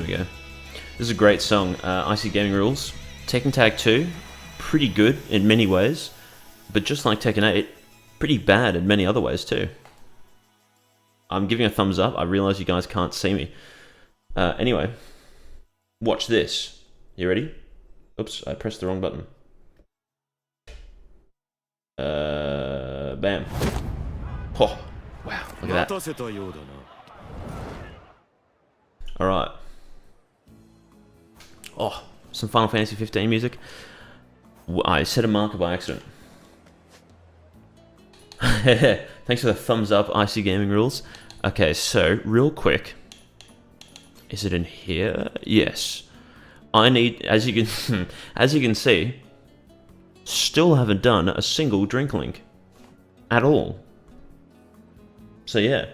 we go. This is a great song. Icy Gaming Rules. Tekken Tag 2, pretty good in many ways, but just like Tekken 8, pretty bad in many other ways too. I'm giving a thumbs up. I realize you guys can't see me. Anyway, watch this. You ready? Oops, I pressed the wrong button. Bam. Oh, wow, look at that. Alright. Oh, some Final Fantasy 15 music. I set a marker by accident. Thanks for the thumbs up, Icy Gaming Rules. Okay, so, real quick. Is it in here? Yes. I need, as you can see, still haven't done a single drink link. At all. So yeah.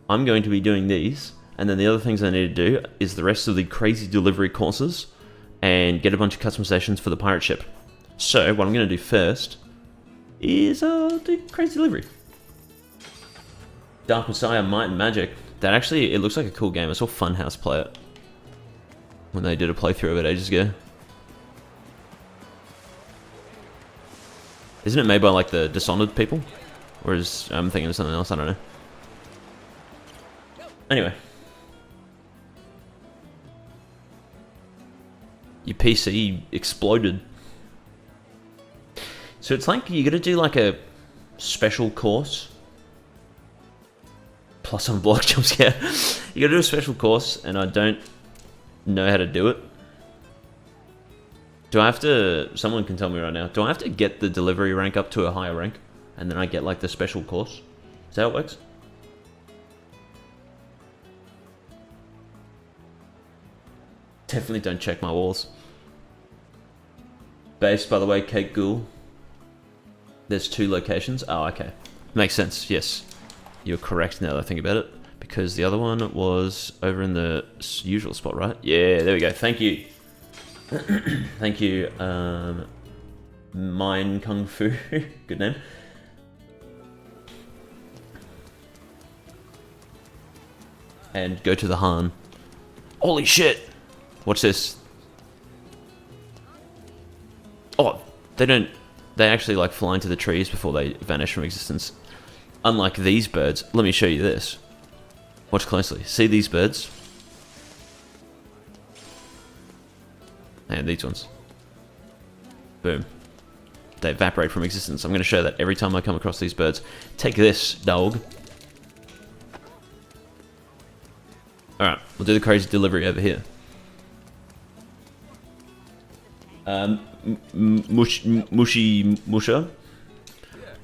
I'm going to be doing these, and then the other things I need to do is the rest of the crazy delivery courses, and get a bunch of customizations for the pirate ship. So, what I'm going to do first is do crazy delivery. Dark Messiah, Might and Magic. That actually, it looks like a cool game. I saw Funhouse play it when they did a playthrough of it ages ago. Isn't it made by like the Dishonored people? Or is I'm thinking of something else, I don't know. Anyway. Your PC exploded. So it's like you gotta do like a special course. Plus on block jump scare. You gotta do a special course and I don't know how to do it. Do I have to, someone can tell me right now, do I have to get the delivery rank up to a higher rank? And then I get like the special course? Is that how it works? Definitely don't check my walls. Base, by the way, Cake Ghoul. There's 2 locations. Oh, okay. Makes sense, yes. You're correct now that I think about it. Because the other one was over in the usual spot, right? Yeah, there we go. Thank you. Thank you, Mine Kung Fu. Good name. And go to the Han. Holy shit! Watch this. Oh, they actually like fly into the trees before they vanish from existence. Unlike these birds. Let me show you this. Watch closely. See these birds? And these ones. Boom. They evaporate from existence. I'm going to show that every time I come across these birds. Take this, dog. Alright, we'll do the crazy delivery over here. Musha.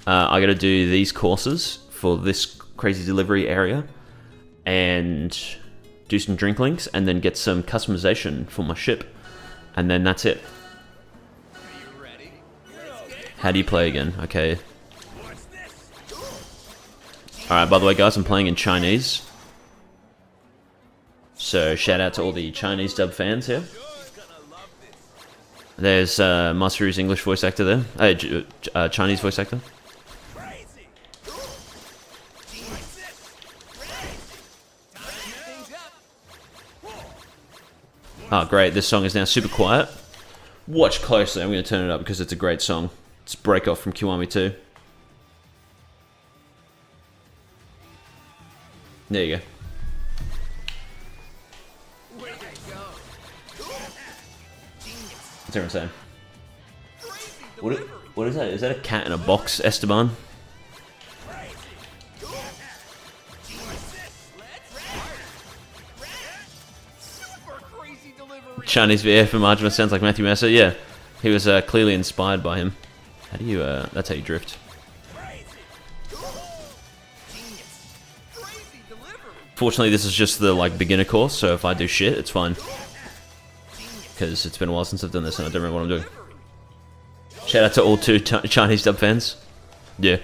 I gotta do these courses for this crazy delivery area. And do some drink links, and then get some customization for my ship. And then that's it. How do you play again? Okay. Alright, by the way guys, I'm playing in Chinese. So shout out to all the Chinese dub fans here. There's Masaru's English voice actor there. Chinese voice actor. Oh great, this song is now super quiet. Watch closely, I'm going to turn it up because it's a great song. It's Break Off from Kiwami 2. There you go. What's everyone saying? What is that? Is that a cat in a box, Esteban? Chinese VF from Arjuna sounds like Matthew Messer. Yeah, he was clearly inspired by him. How do you, that's how you drift. Fortunately, this is just the, like, beginner course, so if I do shit, it's fine. Because it's been a while since I've done this and I don't remember what I'm doing. Shout out to all 2 Chinese dub fans. Yeah.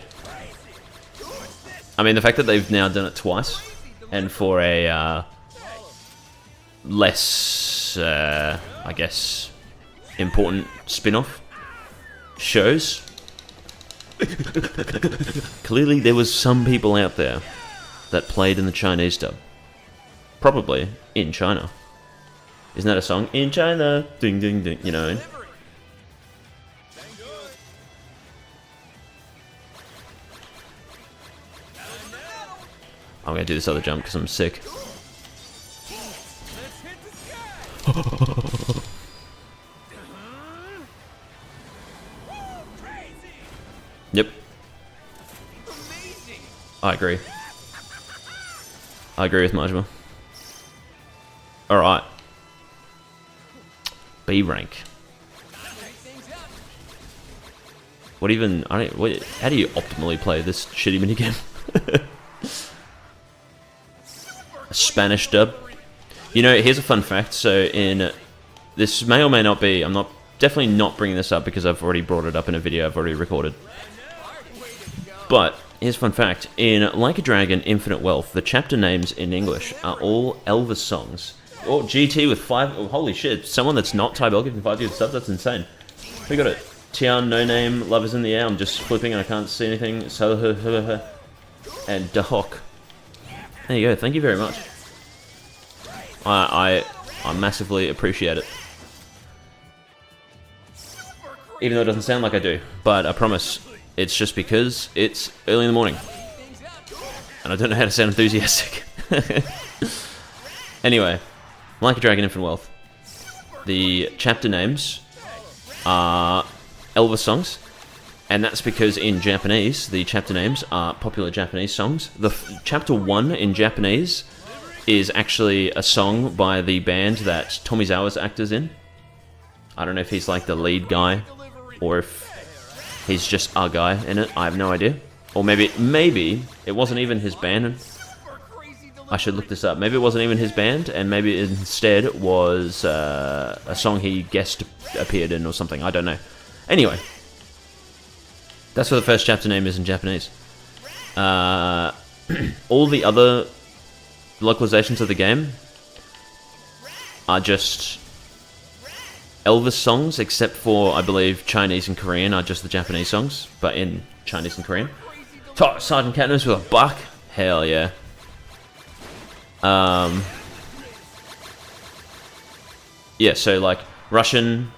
I mean, the fact that they've now done it twice, and for a, less, I guess, important spin-off shows. Clearly there was some people out there that played in the Chinese dub. Probably in China. Isn't that a song? In China, ding ding ding, you know. I'm gonna do this other jump because I'm sick. Yep. I agree. I agree with Majima. Alright. B rank. What even... how do you optimally play this shitty minigame? A Spanish dub. You know, here's a fun fact. So in... This may or may not be... I'm not... Definitely not bringing this up because I've already brought it up in a video I've already recorded. But... Here's a fun fact. In Like a Dragon Infinite Wealth, the chapter names in English are all Elvis songs. Oh, GT with 5... Oh, holy shit. Someone that's not Ty Bell giving 5 subs? That's insane. We got it. Tian, No Name, Love is in the Air. I'm just flipping and I can't see anything. So, and Dahok. There you go. Thank you very much. I massively appreciate it. Even though it doesn't sound like I do. But I promise... It's just because it's early in the morning. And I don't know how to sound enthusiastic. Anyway, Like a Dragon Infinite Wealth. The chapter names are Elvis songs. And that's because in Japanese, the chapter names are popular Japanese songs. The chapter 1 in Japanese is actually a song by the band that Tomizawa's actor's in. I don't know if he's like the lead guy or if he's just a guy in it. I have no idea. Or maybe it wasn't even his band. I should look this up. Maybe it wasn't even his band, and maybe instead it was a song he guest appeared in or something. I don't know. Anyway, that's what the first chapter name is in Japanese. All the other localizations of the game are just Elvis songs, except for, I believe, Chinese and Korean are just the Japanese songs, but in Chinese and Korean. Sergeant Katniss with a buck? Hell yeah. Yeah, so like Russian,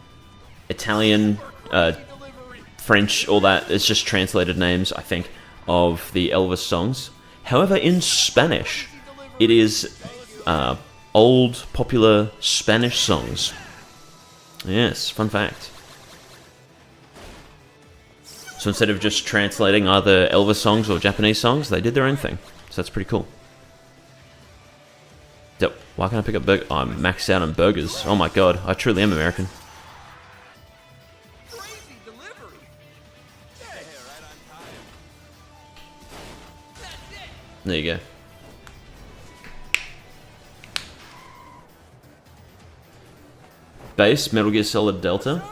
Italian, French, all that, it's just translated names, I think, of the Elvis songs. However, in Spanish, it is old, popular Spanish songs. Yes, fun fact. So instead of just translating either Elvis songs or Japanese songs, they did their own thing. So that's pretty cool. Yep. Why can't I pick up burgers? Oh, I'm maxed out on burgers. Oh my god, I truly am American. There you go. Base, Metal Gear Solid Delta.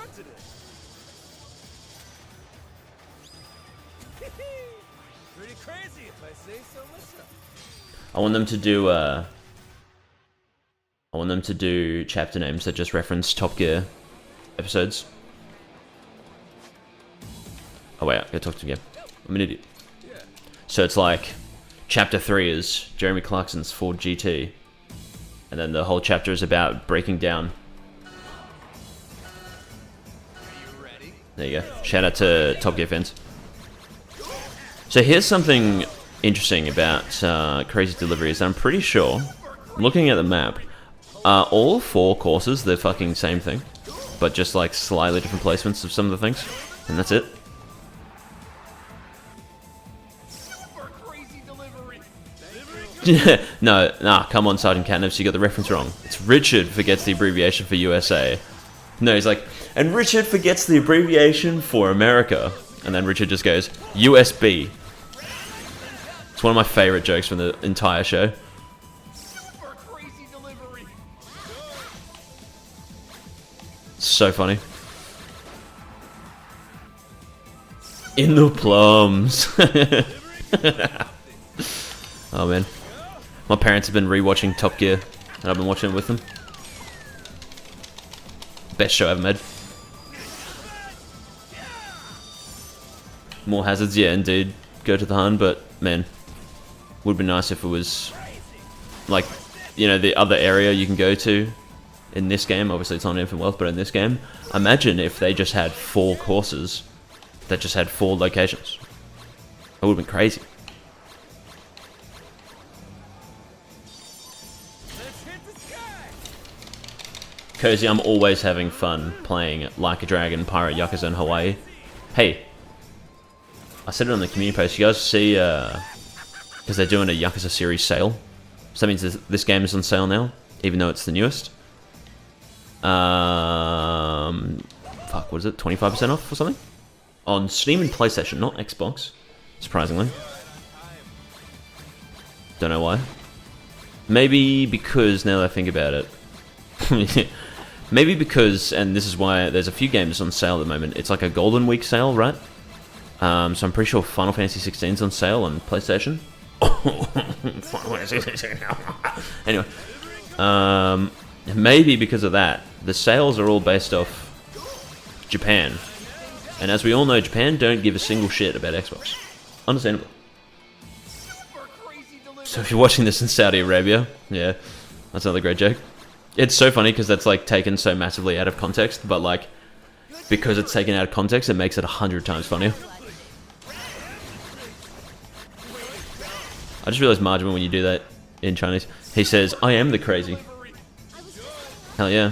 I want them to do chapter names that just reference Top Gear episodes. Oh wait, I gotta talk to him again. I'm an idiot. So it's like, chapter 3 is Jeremy Clarkson's Ford GT. And then the whole chapter is about breaking down. There you go. Shout out to Top Gear fans. So here's something interesting about Crazy Delivery is that I'm pretty sure, looking at the map, all 4 courses, they're fucking same thing, but just like slightly different placements of some of the things, and that's it. Nah, come on, Sergeant Katniss, you got the reference wrong. It's Richard forgets the abbreviation for USA. No, he's like, and Richard forgets the abbreviation for America. And then Richard just goes, USB. It's one of my favorite jokes from the entire show. So funny. In the plums. Oh man. My parents have been rewatching Top Gear, and I've been watching it with them. Best show I've ever made. More hazards, yeah, indeed. Go to the Hun, but man, would be nice if it was like, you know, the other area you can go to in this game. Obviously, it's on Infinite Wealth, but in this game, imagine if they just had 4 courses that just had 4 locations. That would have been crazy. Cozy, I'm always having fun playing Like a Dragon, Pirate, Yakuza, and Hawaii. Hey, I said it on the community post. You guys see, because they're doing a Yakuza series sale. So that means this game is on sale now, even though it's the newest. Fuck, what is it? 25% off or something? On Steam and PlayStation, not Xbox. Surprisingly. Don't know why. Maybe because, now that I think about it, maybe because, and this is why there's a few games on sale at the moment. It's like a Golden Week sale, right? So I'm pretty sure Final Fantasy 16 is on sale on PlayStation. Anyway, maybe because of that, the sales are all based off Japan, and as we all know, Japan don't give a single shit about Xbox. Understandable. So if you're watching this in Saudi Arabia, yeah, that's another great joke. It's so funny because that's like taken so massively out of context, but like because it's taken out of context, it makes it 100 times funnier. I just realized, Margin, when you do that in Chinese, he says, "I am the crazy." Hell yeah.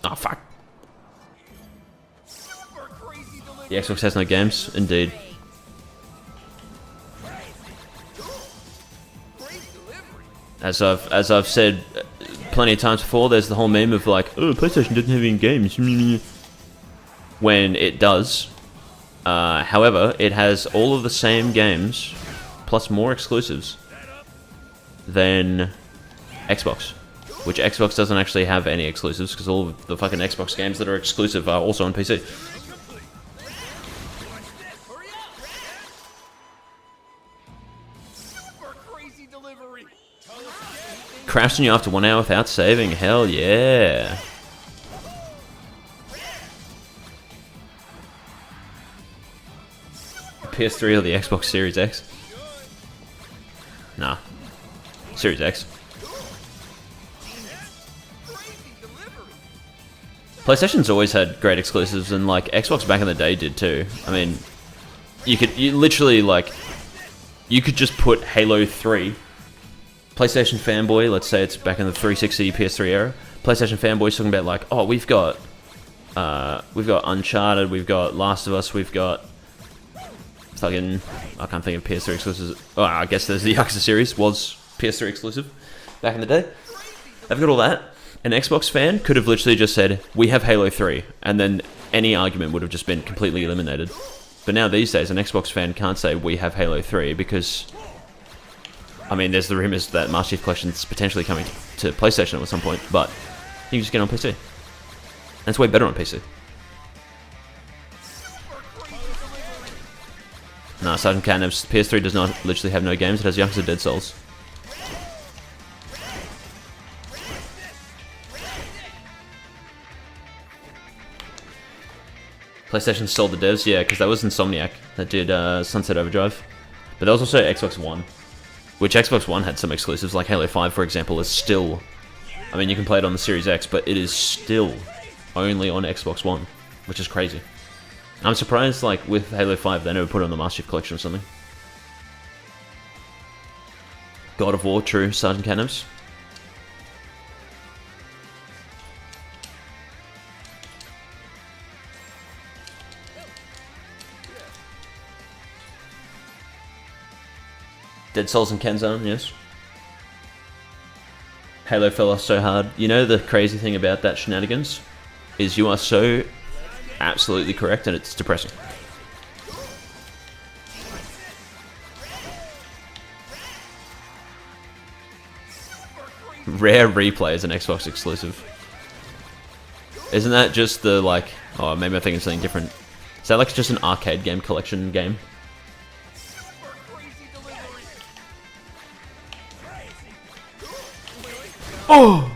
Oh fuck. The Xbox has no games, indeed. As I've said plenty of times before, there's the whole meme of like, oh, PlayStation doesn't have any games. When it does. However, it has all of the same games, plus more exclusives than Xbox. Which Xbox doesn't actually have any exclusives, because all of the fucking Xbox games that are exclusive are also on PC. Crashing you after 1 hour without saving, hell yeah. PS3 or the Xbox Series X? Nah. Series X. PlayStation's always had great exclusives, and like Xbox back in the day did too. I mean, you literally like, you could just put Halo 3. PlayStation fanboy, let's say it's back in the 360 PS3 era. PlayStation fanboys talking about like, oh, we've got Uncharted, we've got Last of Us, we've got fucking, I can't think of PS3 exclusives. Oh, I guess there's the Yakuza series was PS3 exclusive back in the day. They've got all that. An Xbox fan could have literally just said, we have Halo 3, and then any argument would have just been completely eliminated. But now these days, an Xbox fan can't say we have Halo 3 because, I mean, there's the rumors that Master Chief Collection's potentially coming to PlayStation at some point, but you can just get it on PC. And it's way better on PC. Nah, Sergeant Catnap's PS3 does not literally have no games, it has Yakuza Dead Souls. PlayStation sold the devs, yeah, because that was Insomniac that did Sunset Overdrive. But there was also Xbox One, which Xbox One had some exclusives, like Halo 5, for example, is still... I mean, you can play it on the Series X, but it is still only on Xbox One, which is crazy. I'm surprised, like, with Halo 5, they never put it on the Master Chief Collection or something. God of War, true, Sergeant Catnaps. Dead Souls and Kenzone, yes. Halo fell off so hard. You know the crazy thing about that shenanigans? Is you are so absolutely correct and it's depressing. Rare Replay is an Xbox exclusive. Isn't that just the, like... Oh, maybe I'm thinking something different. Is that like just an arcade game collection game? Oh!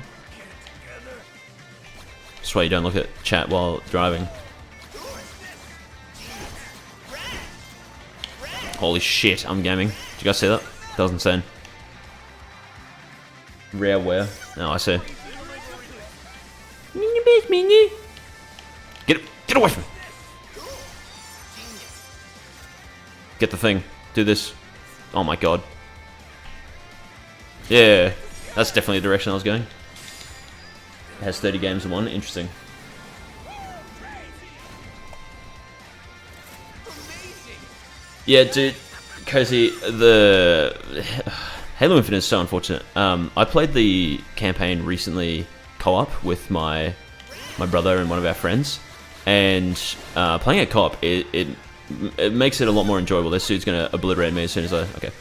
Swear you don't look at chat while driving. Holy shit, I'm gaming. Did you guys see that? That was insane. Rareware. No, I see. Get away from me! Get the thing. Do this. Oh my god. Yeah, that's definitely the direction I was going. It has 30 games in one. Interesting. Yeah, dude, Cozy, the Halo Infinite is so unfortunate. I played the campaign recently co-op with my brother and one of our friends, and playing it co-op, it makes it a lot more enjoyable. This dude's gonna obliterate me as soon as I... Okay.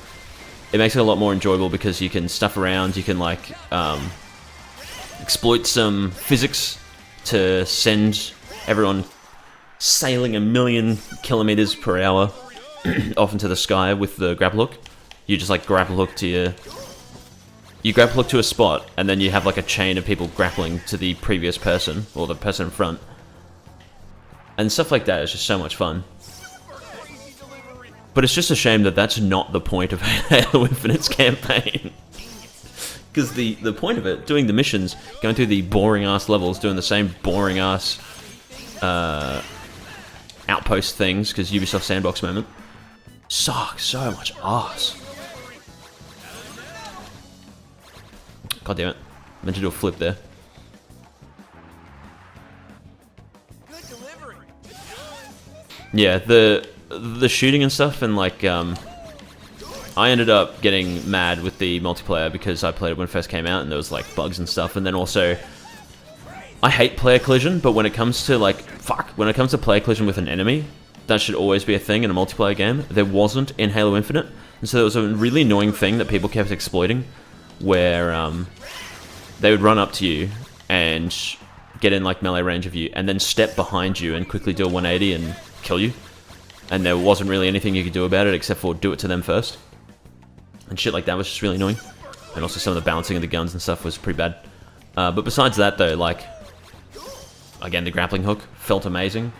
It makes it a lot more enjoyable because you can stuff around, you can like exploit some physics to send everyone sailing 1,000,000 kilometers per hour off into the sky with the grapple hook. You just like grapple hook to you grapple hook to a spot, and then you have like a chain of people grappling to the previous person or the person in front, and stuff like that is just so much fun. But it's just a shame that that's not the point of Halo Infinite's campaign. Because the point of it, doing the missions, going through the boring ass levels, doing the same boring ass outpost things, because Ubisoft Sandbox moment, sucks so much ass. God damn it. I meant to do a flip there. Yeah, the shooting and stuff, and like, I ended up getting mad with the multiplayer because I played it when it first came out and there was like bugs and stuff, and then also, I hate player collision, but when it comes to like, when it comes to player collision with an enemy, that should always be a thing in a multiplayer game. There wasn't in Halo Infinite, and so there was a really annoying thing that people kept exploiting, where they would run up to you and get in like melee range of you, and then step behind you and quickly do a 180 and kill you. And there wasn't really anything you could do about it except for do it to them first. And shit like that was just really annoying. And also some of the balancing of the guns and stuff was pretty bad. But besides that though, like, again, the grappling hook felt amazing.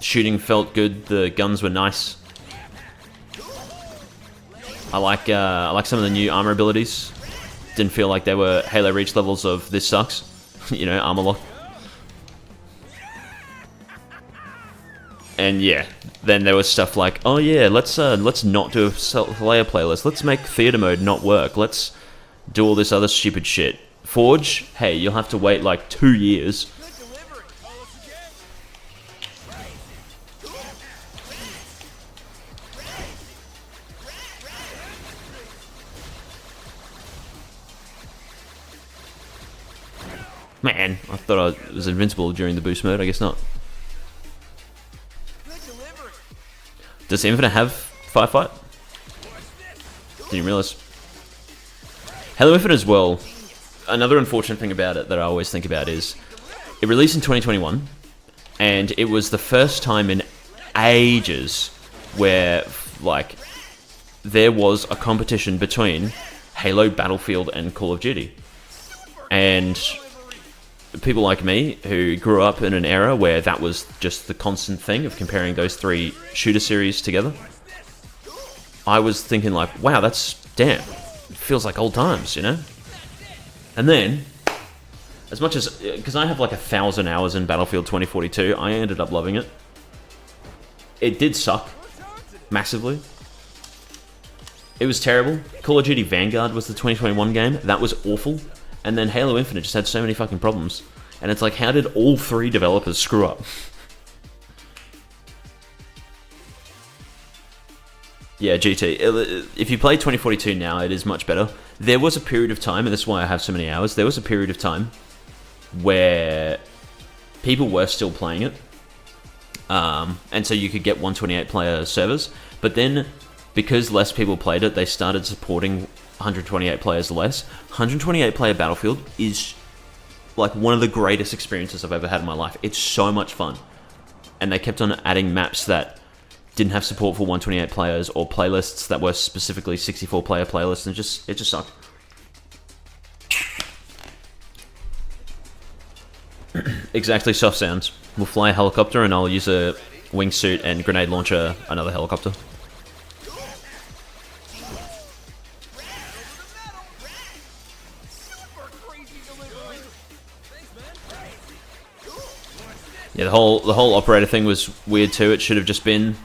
Shooting felt good, the guns were nice. I like some of the new armor abilities. Didn't feel like they were Halo Reach levels of this sucks. You know, armor lock. And yeah, then there was stuff like, oh yeah, let's not do a player playlist. Let's make theater mode not work. Let's do all this other stupid shit. Forge, hey, you'll have to wait like 2 years. Man, I thought I was invincible during the boost mode. I guess not. Does Infinite have firefight? Didn't realize. Halo Infinite as well. Another unfortunate thing about it that I always think about is it released in 2021, and it was the first time in ages where like there was a competition between Halo, Battlefield, and Call of Duty, and people like me who grew up in an era where that was just the constant thing of comparing those three shooter series together, I was thinking like, wow, that's, damn, it feels like old times, you know? And then, as much as, because I have like 1,000 hours in Battlefield 2042, I ended up loving it. It did suck, massively. It was terrible. Call of Duty Vanguard was the 2021 game, that was awful. And then Halo Infinite just had so many fucking problems. And it's like, how did all three developers screw up? Yeah, GT. If you play 2042 now, it is much better. There was a period of time, and this is why I have so many hours, there was a period of time where people were still playing it. And so you could get 128 player servers. But then, because less people played it, they started supporting 128 players less. 128 player Battlefield is like one of the greatest experiences I've ever had in my life. It's so much fun. And they kept on adding maps that didn't have support for 128 players, or playlists that were specifically 64 player playlists, and it just sucked. Exactly, soft sounds. We'll fly a helicopter and I'll use a wingsuit and grenade launcher another helicopter. Yeah, the whole operator thing was weird too. It should have just been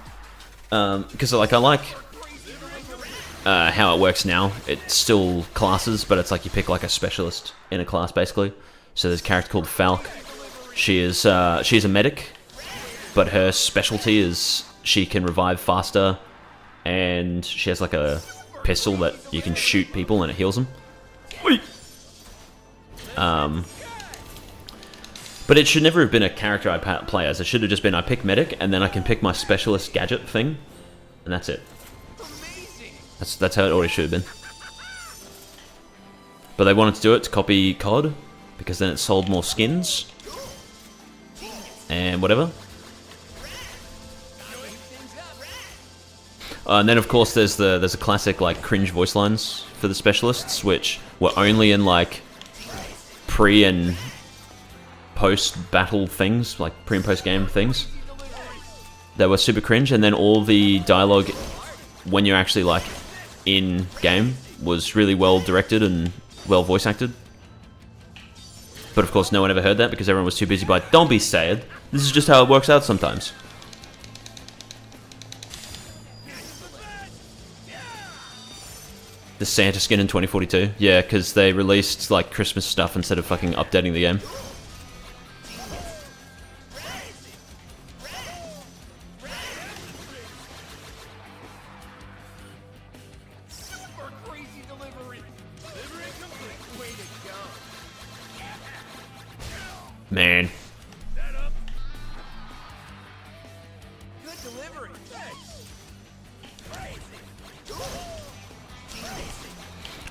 because like I like how it works now. It's still classes, but it's like you pick like a specialist in a class basically. So there's a character called Falk. She's a medic, but her specialty is she can revive faster, and she has like a pistol that you can shoot people and it heals them. But it should never have been a character I play as. It should have just been I pick medic and then I can pick my specialist gadget thing, and that's it. That's how it always should have been. But they wanted to do it to copy COD because then it sold more skins and whatever. And then of course there's a classic like cringe voice lines for the specialists, which were only in like pre and post battle things, like pre and post game things. They were super cringe, and then all the dialogue when you're actually like in game was really well directed and well voice acted. But of course no one ever heard that because everyone was too busy by don't be sad. This is just how it works out sometimes. The Santa skin in 2042. Yeah, because they released like Christmas stuff instead of fucking updating the game. Man.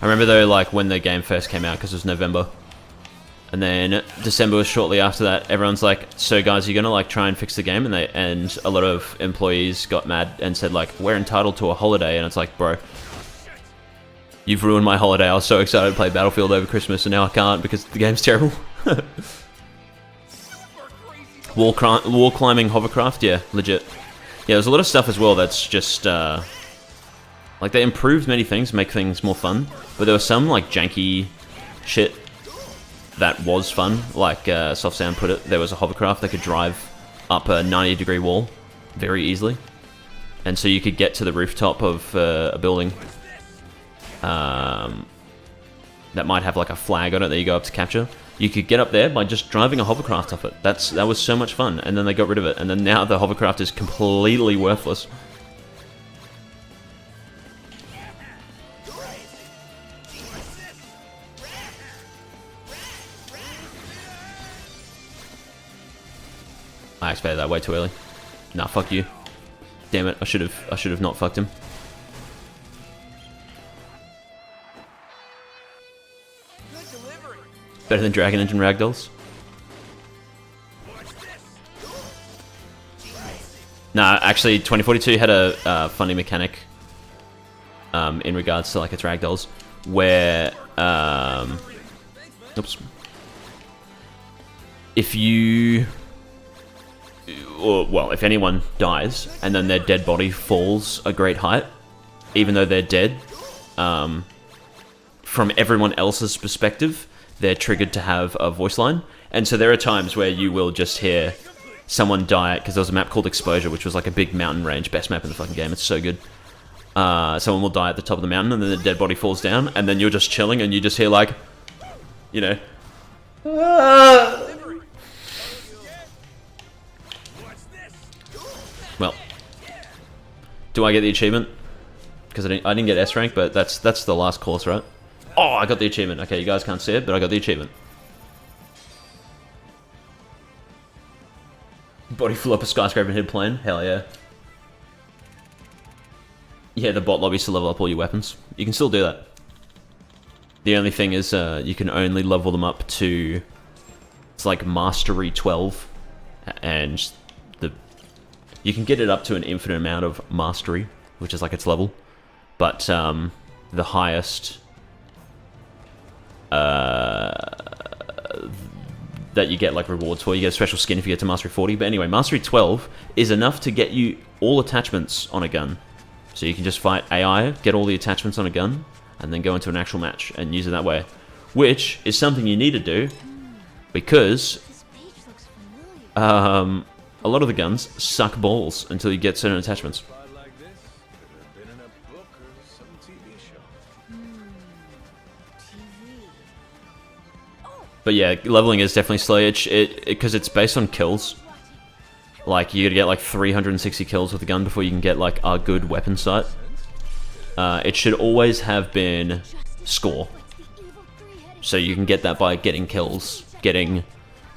I remember though, like when the game first came out, because it was November, and then December was shortly after that. Everyone's like, "So guys, you're gonna like try and fix the game?" And a lot of employees got mad and said like, "We're entitled to a holiday," and it's like, bro, you've ruined my holiday. I was so excited to play Battlefield over Christmas, and now I can't because the game's terrible. Wall climbing hovercraft, yeah, legit. Yeah, there's a lot of stuff as well that's just like they improved many things, make things more fun, but there was some like janky shit that was fun. Like Soft Sound put it, there was a hovercraft that could drive up a 90-degree wall very easily, and so you could get to the rooftop of a building that might have like a flag on it that you go up to capture. You could get up there by just driving a hovercraft off it. That was so much fun, and then they got rid of it, and then now the hovercraft is completely worthless. I expected that way too early. Nah, fuck you. Damn it! I should have not fucked him. Better than Dragon Engine Ragdolls? Nah, actually, 2042 had a funny mechanic in regards to like its Ragdolls, where oops, if you, or well, if anyone dies and then their dead body falls a great height, even though they're dead, from everyone else's perspective, they're triggered to have a voice line. And so there are times where you will just hear someone die, because there was a map called Exposure, which was like a big mountain range, best map in the fucking game, it's so good. Someone will die at the top of the mountain and then the dead body falls down, and then you're just chilling and you just hear like, you know, well, do I get the achievement? Because I didn't get S rank, but that's the last course, right? Oh, I got the achievement. Okay, you guys can't see it, but I got the achievement. Body flew up a skyscraper and hit a plane. Hell yeah. Yeah, the bot lobbies to level up all your weapons. You can still do that. The only thing is you can only level them up to, it's like Mastery 12, and you can get it up to an infinite amount of Mastery, which is like its level, but the highest that you get like rewards for, you get a special skin if you get to Mastery 40, but anyway, Mastery 12 is enough to get you all attachments on a gun. So you can just fight AI, get all the attachments on a gun, and then go into an actual match and use it that way. Which is something you need to do, because a lot of the guns suck balls until you get certain attachments. But yeah, leveling is definitely slow, because it's based on kills. Like, you gotta get like 360 kills with a gun before you can get like a good weapon sight. It should always have been score. So you can get that by getting kills, getting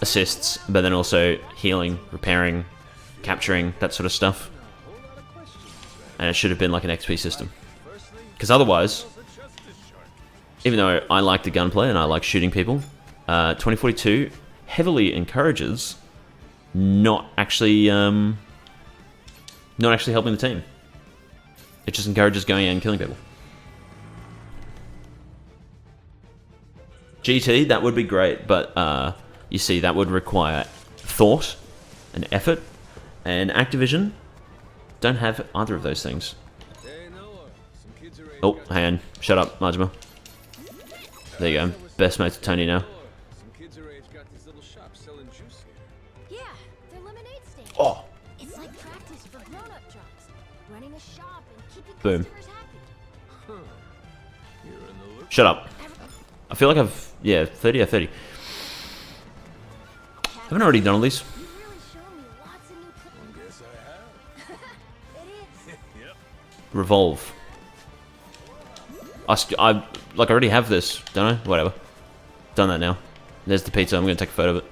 assists, but then also healing, repairing, capturing, that sort of stuff. And it should have been like an XP system. Because otherwise, even though I like the gunplay and I like shooting people, 2042 heavily encourages not actually helping the team. It just encourages going out and killing people. GT, that would be great, but you see, that would require thought and effort, and Activision don't have either of those things. Oh, hang on. Shut up, Majima. There you go. Best mates with Tony now. Oh! It's like practice for grown-up jobs. Running a shop and keeping customers happy. Shut up. I feel like I've... Yeah, 30 or 30. Haven't I already done all these? Revolve. I already have this, don't I? Whatever. Done that now. There's the pizza. I'm gonna take a photo of it.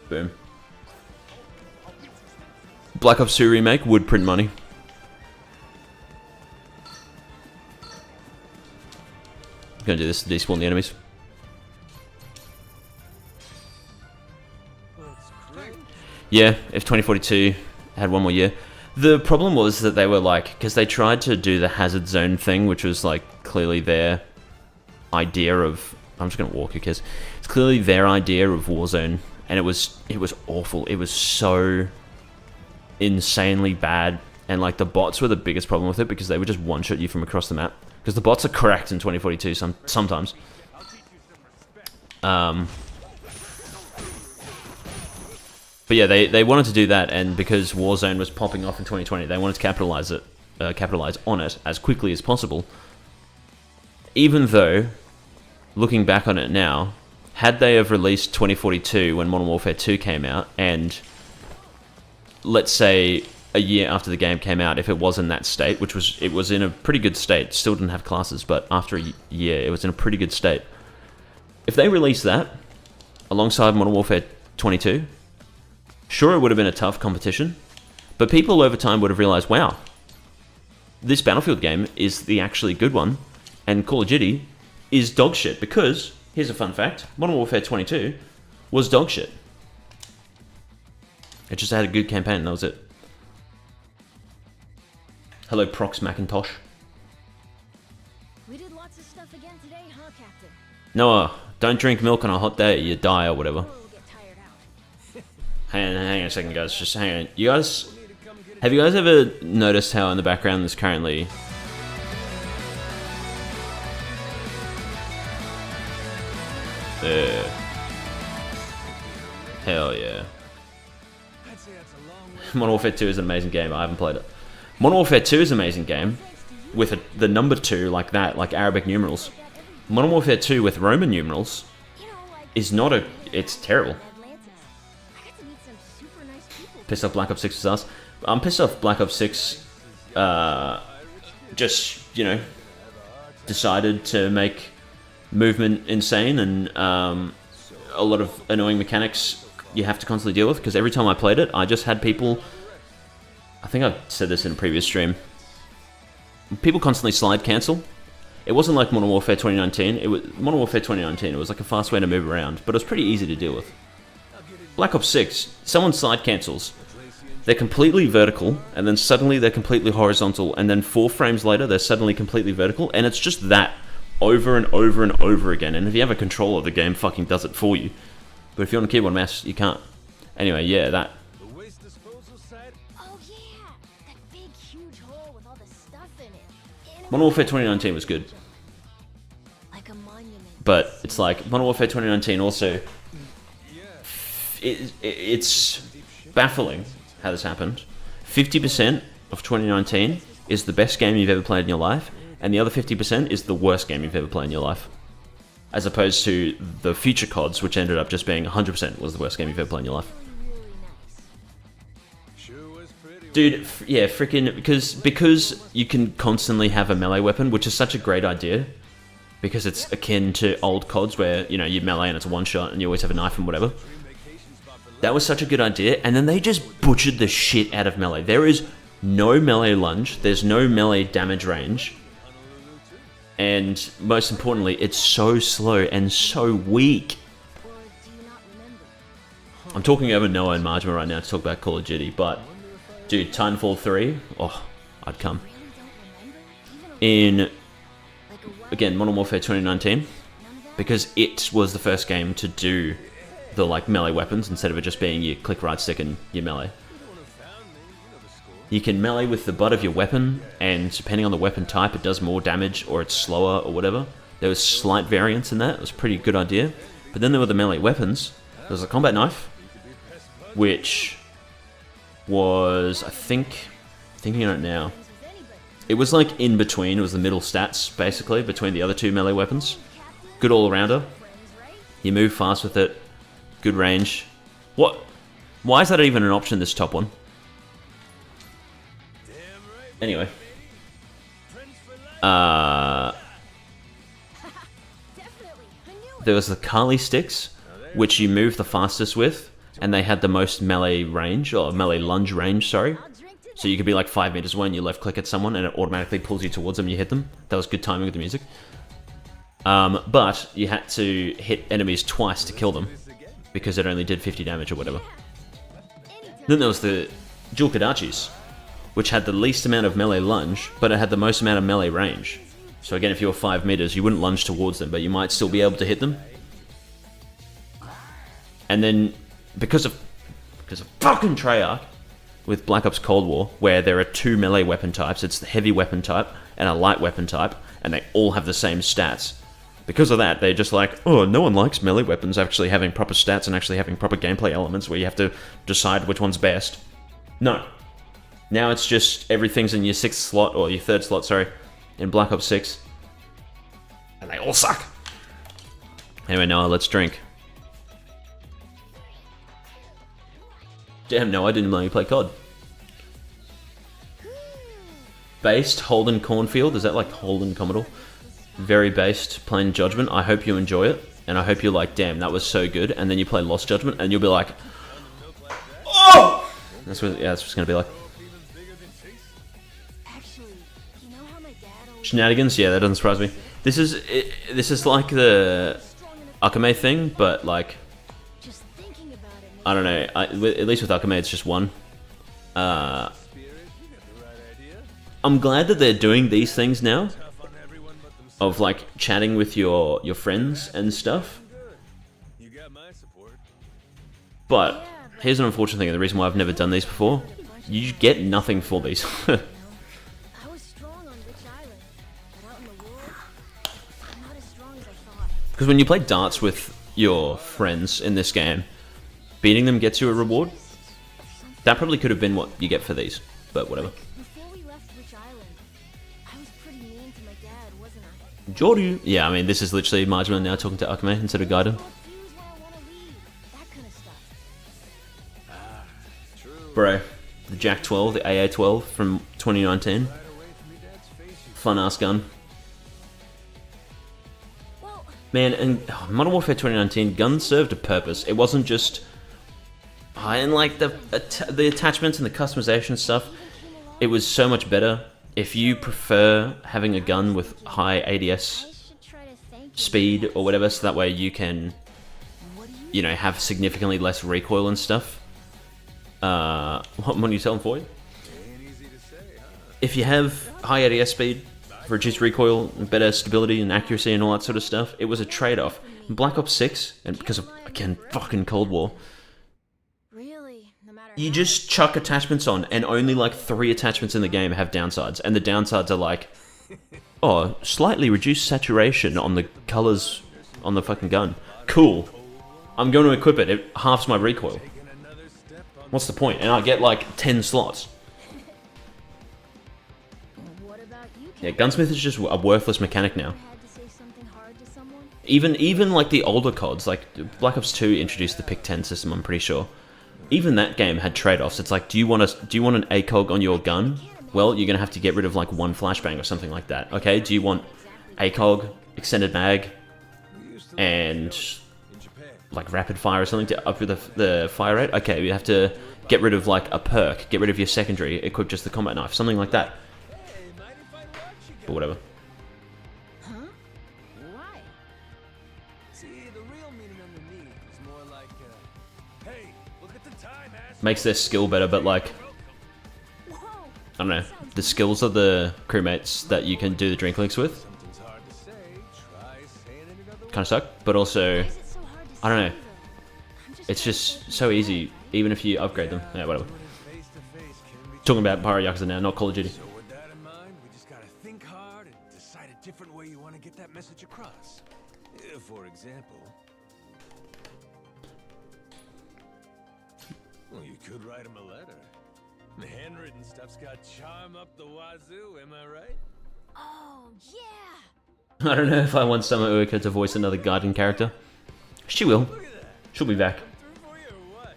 Boom. Black Ops 2 remake would print money. I'm gonna do this to despawn the enemies. Yeah, if 2042 had one more year. The problem was that they were like, because they tried to do the hazard zone thing, which was like clearly their idea of... I'm just gonna walk, who cares? It's clearly their idea of Warzone, and it was awful. It was so insanely bad, and like the bots were the biggest problem with it, because they would just one-shot you from across the map. Because the bots are correct in 2042 sometimes. But yeah, they wanted to do that, and because Warzone was popping off in 2020, they wanted to capitalize on it as quickly as possible. Even though, looking back on it now, had they have released 2042 when Modern Warfare 2 came out, and let's say a year after the game came out, if it was in that state, which it was in a pretty good state, still didn't have classes, but after a year, it was in a pretty good state. If they released that alongside Modern Warfare 22, sure, it would have been a tough competition, but people over time would have realized, wow, this Battlefield game is the actually good one, and Call of Duty is dog shit, because, here's a fun fact, Modern Warfare 22 was dog shit. It just had a good campaign, and that was it. Hello, Prox Macintosh. We did lots of stuff again today, huh, Captain? Noah, don't drink milk on a hot day, you die or whatever. Hang on a second, guys. Just hang on. Have you guys ever noticed how in the background there's currently... Hell yeah. Modern Warfare 2 is an amazing game. I haven't played it. Modern Warfare 2 is an amazing game with the number 2 like that, like Arabic numerals. Modern Warfare 2 with Roman numerals is not a... It's terrible. Pissed off Black Ops 6 was us. I'm pissed off Black Ops 6 just, you know, decided to make movement insane, and a lot of annoying mechanics you have to constantly deal with, because every time I played it, I just had people... I think I said this in a previous stream. People constantly slide cancel. It wasn't like Modern Warfare 2019. Modern Warfare 2019, it was like a fast way to move around, but it was pretty easy to deal with. Black Ops 6, someone slide cancels. They're completely vertical, and then suddenly they're completely horizontal, and then 4 frames later, they're suddenly completely vertical, and it's just that over and over and over again. And if you have a controller, the game fucking does it for you. But if you're on a keyboard and mouse, you can't. Anyway, yeah, that. Oh yeah, that big huge hole with all the stuff in it. Modern Warfare 2019 was good. Like a monument. But it's like Modern Warfare 2019 also it's baffling how this happened. 50% of 2019 is the best game you've ever played in your life, and the other 50% is the worst game you've ever played in your life. As opposed to the future CODs, which ended up just being 100% was the worst game you've ever played in your life. Dude, yeah, freaking, because you can constantly have a melee weapon, which is such a great idea, because it's akin to old CODs where, you know, you melee and it's a one-shot and you always have a knife and whatever. That was such a good idea, and then they just butchered the shit out of melee. There is no melee lunge, there's no melee damage range, and most importantly, it's so slow and so weak. I'm talking over Noah and Marjima right now to talk about Call of Duty, but dude, Titanfall 3, oh, I'd come. In, again, Modern Warfare 2019, because it was the first game to do the like melee weapons instead of it just being your click right stick and your melee. You can melee with the butt of your weapon, and depending on the weapon type, it does more damage or it's slower or whatever. There was slight variance in that. It was a pretty good idea. But then there were the melee weapons. There was a combat knife, which was, I think, thinking on it now, it was like in between. It was the middle stats, basically, between the other two melee weapons. Good all-rounder. You move fast with it. Good range. What? Why is that even an option, this top one? Anyway. There was the Kali sticks, which you move the fastest with, and they had the most melee range, or melee lunge range, sorry. So you could be like 5 meters away and you left click at someone and it automatically pulls you towards them and you hit them. That was good timing with the music. But you had to hit enemies twice to kill them, because it only did 50 damage or whatever. Then there was the Dual Kodachis, which had the least amount of melee lunge, but it had the most amount of melee range. So again, if you were 5 meters, you wouldn't lunge towards them, but you might still be able to hit them. And then, because of fucking Treyarch, with Black Ops Cold War, where there are two melee weapon types, it's the heavy weapon type and a light weapon type, and they all have the same stats. Because of that, they're just like, oh, no one likes melee weapons actually having proper stats and actually having proper gameplay elements where you have to decide which one's best. No. Now it's just everything's in your 6th slot, or your 3rd slot, sorry, in Black Ops 6. And they all suck. Anyway, Noah, let's drink. Damn, no, I didn't know you play COD. Based, Holden Cornfield, is that like Holden Commodore? Very based, plain Judgment. I hope you enjoy it, and I hope you're like, damn, that was so good, and then you play Lost Judgment, and you'll be like, oh! That's what it's gonna be like. Shenanigans? Yeah, that doesn't surprise me. This is like the Akame thing, but like, I don't know, at least with Akame it's just one. I'm glad that they're doing these things now, of like chatting with your friends and stuff. But here's an unfortunate thing, and the reason why I've never done these before, you get nothing for these. Because when you play darts with your friends in this game, beating them gets you a reward. That probably could have been what you get for these, but whatever. Jordu. Yeah, I mean, this is literally Marjima now talking to Akame instead of Gaiden. Bro, the Jack 12, the AA-12 from 2019. Fun ass gun. Man, and Modern Warfare 2019, guns served a purpose. It wasn't just... and like the attachments and the customization stuff, it was so much better. If you prefer having a gun with high ADS speed or whatever, so that way you can, you know, have significantly less recoil and stuff. What are you selling for you? If you have high ADS speed, reduced recoil, better stability and accuracy and all that sort of stuff, it was a trade-off. In Black Ops 6, and because of, again, fucking Cold War, you just chuck attachments on, and only like 3 attachments in the game have downsides, and the downsides are like, slightly reduced saturation on the colors on the fucking gun. Cool. I'm going to equip it. It halves my recoil. What's the point? And I get like 10 slots. Yeah, gunsmith is just a worthless mechanic now. Even like the older CODs, like Black Ops 2 introduced the pick 10 system, I'm pretty sure. Even that game had trade-offs. It's like, do you want an ACOG on your gun? Well, you're gonna have to get rid of like one flashbang or something like that. Okay, do you want ACOG, extended mag, and like rapid fire or something to up the fire rate? Okay, you have to get rid of like a perk, get rid of your secondary, equip just the combat knife, something like that. But whatever. Makes their skill better, but like, I don't know, the skills of the crewmates that you can do the drink links with kind of suck, but also, I don't know, it's just so easy, even if you upgrade them. Yeah, whatever. Talking about Pyro Yakuza now, not Call of Duty. So with that in mind, we just gotta think hard and decide a different way you want to get that message across. For example, well, you could write him a letter. The handwritten stuff's got charm up the wazoo, am I right? Oh, yeah! I don't know if I want Summer Ueka to voice another Gaiden character. She will. She'll be back. Through for you or what?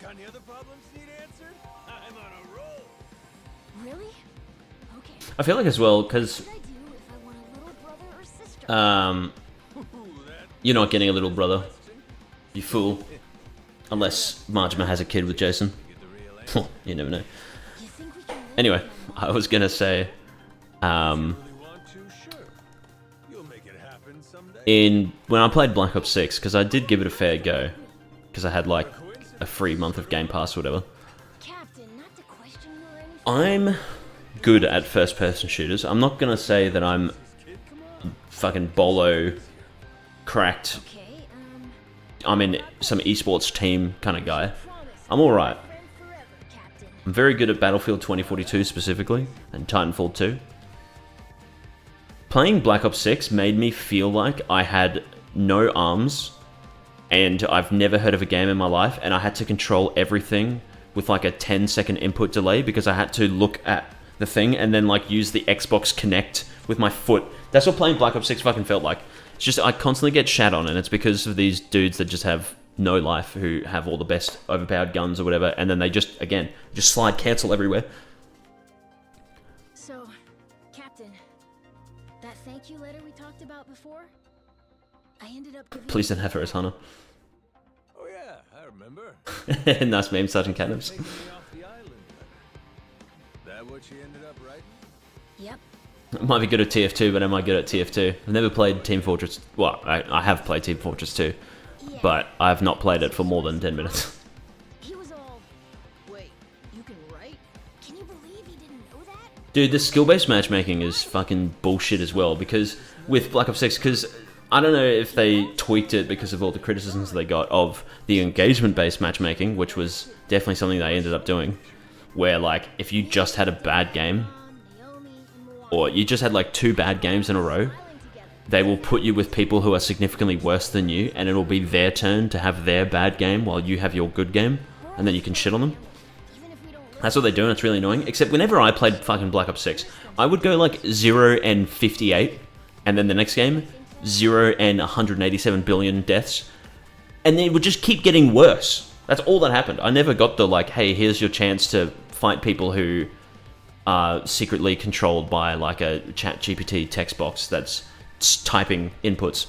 Got any other problems need answered? I'm on a roll. Really? Okay. I feel like as well, because What should I do if I want a little brother or sister? you're not getting a little brother. You fool. Unless Marjima has a kid with Jason. You never know. You think we can really Anyway, I was gonna say, Really want to? Sure. You'll make it happen someday. when I played Black Ops 6, because I did give it a fair go, because I had like a free month of Game Pass or whatever. Captain, not to question you or anything. I'm good at first-person shooters. I'm not gonna say that I'm fucking bolo cracked. Okay, I'm in some esports team kind of guy. promise. I'm alright. Friend forever, Captain. I'm very good at Battlefield 2042 specifically, and Titanfall 2. Playing Black Ops 6 made me feel like I had no arms, and I've never heard of a game in my life, and I had to control everything with like a 10-second input delay because I had to look at the thing and then like use the Xbox Connect with my foot. That's what playing Black Ops 6 fucking felt like. It's just, I constantly get shat on, and it's because of these dudes that just have no life, who have all the best overpowered guns or whatever, and then they just, again, just slide cancel everywhere. So, Captain, that thank you letter we talked about before, I ended up giving Please don't have her as Hannah. Oh yeah, I remember. Nice meme, Sergeant Cannabis. Taking me off the island. That what you ended up writing? Yep. I might be good at TF2, but am I good at TF2? I've never played Team Fortress. Well, I have played Team Fortress 2, Yeah. but I have not played it for more than 10 minutes. He was all, wait, you can write? Can you believe he didn't know that? Dude, the skill-based matchmaking is fucking bullshit as well, because with Black Ops 6, because I don't know if they tweaked it because of all the criticisms they got of the engagement-based matchmaking, which was definitely something they ended up doing, where, like, if you just had a bad game, Naomi and Moana or you just had, like, 2 bad games in a row, together. they will put you with people who are significantly worse than you, and it'll be their turn to have their bad game while you have your good game, and then you can shit on them. Even if we don't That's what they do, and it's really annoying. Except whenever I played fucking Black Ops 6, I would go like 0 and 58, and then the next game, 0 and 187 billion deaths, and then it would just keep getting worse. That's all that happened. I never got the, like, hey, here's your chance to fight people who are secretly controlled by, like, a chat GPT text box that's typing inputs.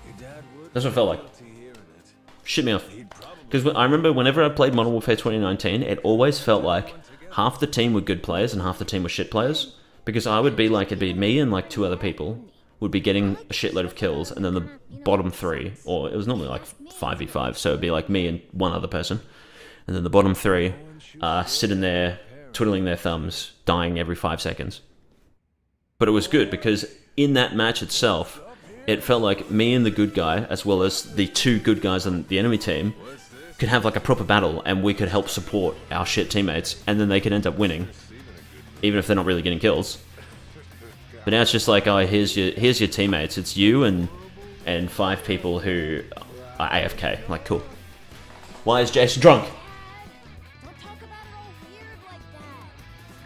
Your dad would That's what it felt like. to hearing it. Shit me off. He'd probably Because I remember whenever I played Modern Warfare 2019, it always felt like half the team were good players and half the team were shit players. Because I would be like, it'd be me and like 2 other people would be getting a shitload of kills, and then the bottom 3, or it was normally like 5v5, so it'd be like me and 1 other person, and then the bottom 3 sitting there twiddling their thumbs, dying every 5 seconds. But it was good because in that match itself, it felt like me and the good guy, as well as the 2 good guys on the enemy team, could have like a proper battle, and we could help support our shit teammates, and then they could end up winning, even if they're not really getting kills. But now it's just like, oh, here's your teammates. It's you and and 5 people who are AFK. Like, cool. Why is Jason drunk? Don't talk about it all weird like that.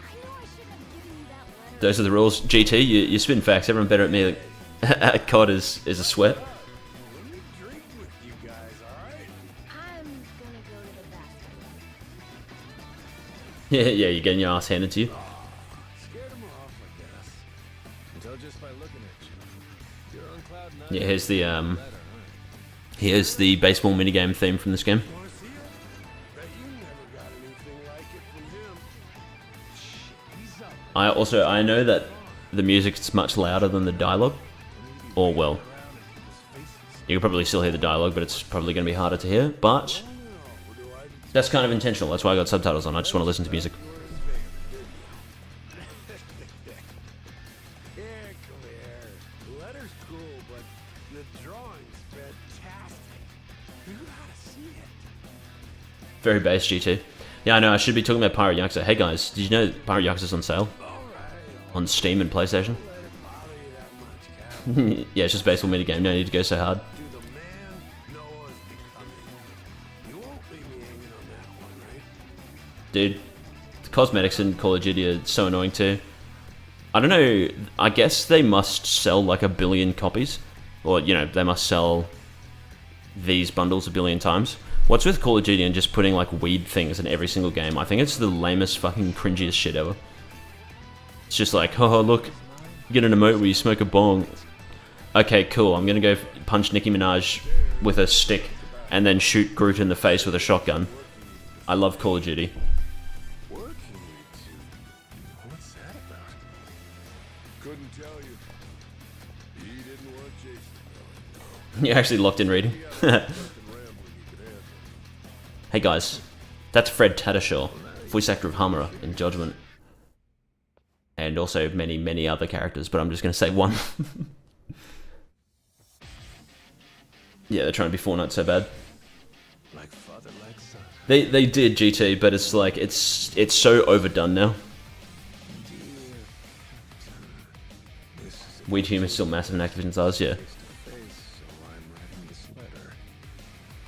I know I shouldn't have given you that letter. Those are the rules. GT, you spin facts. Everyone better at me at COD is a sweat. Let me drink with you guys, alright? I'm gonna go to the bathroom. Yeah, you're getting your ass handed to you. Scared them off, I guess. Until just by looking at you. You're on cloud 9. Yeah, here's the Better, huh? here's the baseball minigame theme from this game. Wanna see it? Bet you never got anything like it from him. Shit, he's up. I know that the music's much louder than the dialogue. Or well, you can probably still hear the dialogue, but it's probably going to be harder to hear. But that's kind of intentional. That's why I got subtitles on. I just want to listen to music. Here, come here. The letter's cool, but the drawing's fantastic. You gotta see it. Very base GT. Yeah, I know. I should be talking about Pirate Yakuza. Hey guys, did you know Pirate Yakuza's on sale on Steam and PlayStation? Yeah, it's just baseball minigame. No need to go so hard. To the man Noah's becoming. You won't leave me hanging on that one, right? Dude, the cosmetics in Call of Duty are so annoying too. I don't know, I guess they must sell like 1 billion copies. Or, you know, they must sell these bundles 1 billion times. What's with Call of Duty and just putting like weed things in every single game? I think it's the lamest fucking cringiest shit ever. It's just like, oh look, you get an emote where you smoke a bong. Okay, cool, I'm gonna go punch Nicki Minaj with a stick and then shoot Groot in the face with a shotgun. I love Call of Duty. Working with you. What's that about? Couldn't tell you. He didn't want Jason. You're actually locked in reading. Fucking rambling you could have. Hey guys, that's Fred Tattershaw, voice actor of Hamura in Judgment. And also many, many other characters, but I'm just gonna say one. Yeah, they're trying to be Fortnite so bad. Like father, like son. They did GT, but it's like it's so overdone now. This is Weed humor is still massive in Activision's eyes, yeah. face to face, so I'm writing this letter.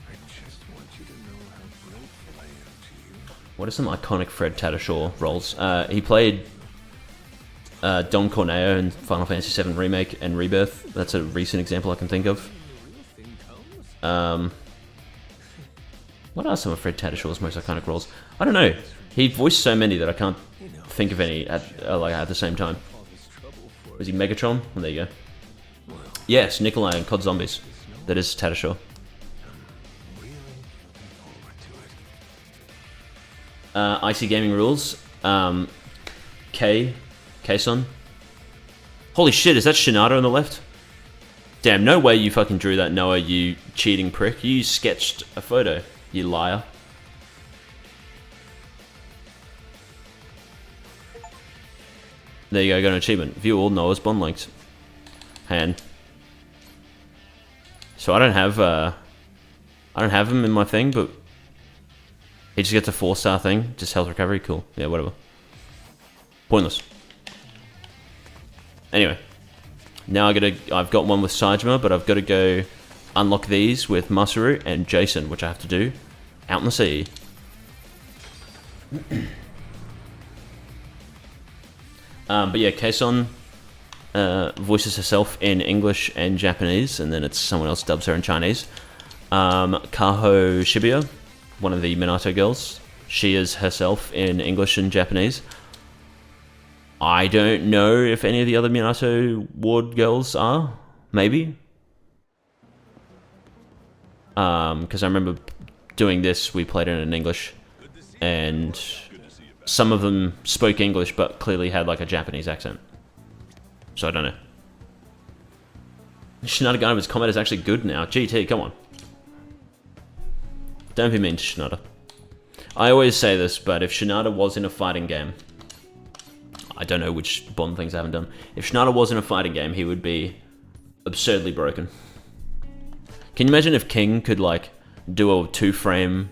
I just want you to know how grateful I am to you. What are some iconic Fred Tattershaw roles? He played Don Corneo in Final Fantasy VII Remake and Rebirth. That's a recent example I can think of. What are some of Fred Tattershaw's most iconic roles? I don't know. He voiced so many that I can't think of any at the same time. Was he Megatron? Well, there you go. Yes, Nikolai in COD Zombies. That is Tattershaw. Really looking forward to it. IC Gaming Rules. K-Son. Holy shit, is that Shinado on the left? Damn, no way you fucking drew that, Noah, you cheating prick. You sketched a photo, you liar. There you go, got an achievement. View all Noah's bond links. And so I don't have him in my thing, but he just gets a 4-star thing, just health recovery, cool. Yeah, whatever. Pointless. Anyway. Now I've got one with Sajima, but I've got to go unlock these with Masaru and Jason, which I have to do out in the sea. But yeah, Kason voices herself in English and Japanese, and then it's someone else dubs her in Chinese. Kaho Shibuya, one of the Minato girls, she is herself in English and Japanese. I don't know if any of the other Minato ward girls are. Maybe. Because I remember doing this, we played it in English. And some of them spoke English, but clearly had like a Japanese accent. So I don't know. Shinada Gaiman's comment is actually good now. GT, come on. Don't be mean to Shinada. I always say this, but if Shinada was in a fighting game... I don't know which Bond things I haven't done. If Shinada was in a fighting game, he would be absurdly broken. Can you imagine if King could, like, do a 2-frame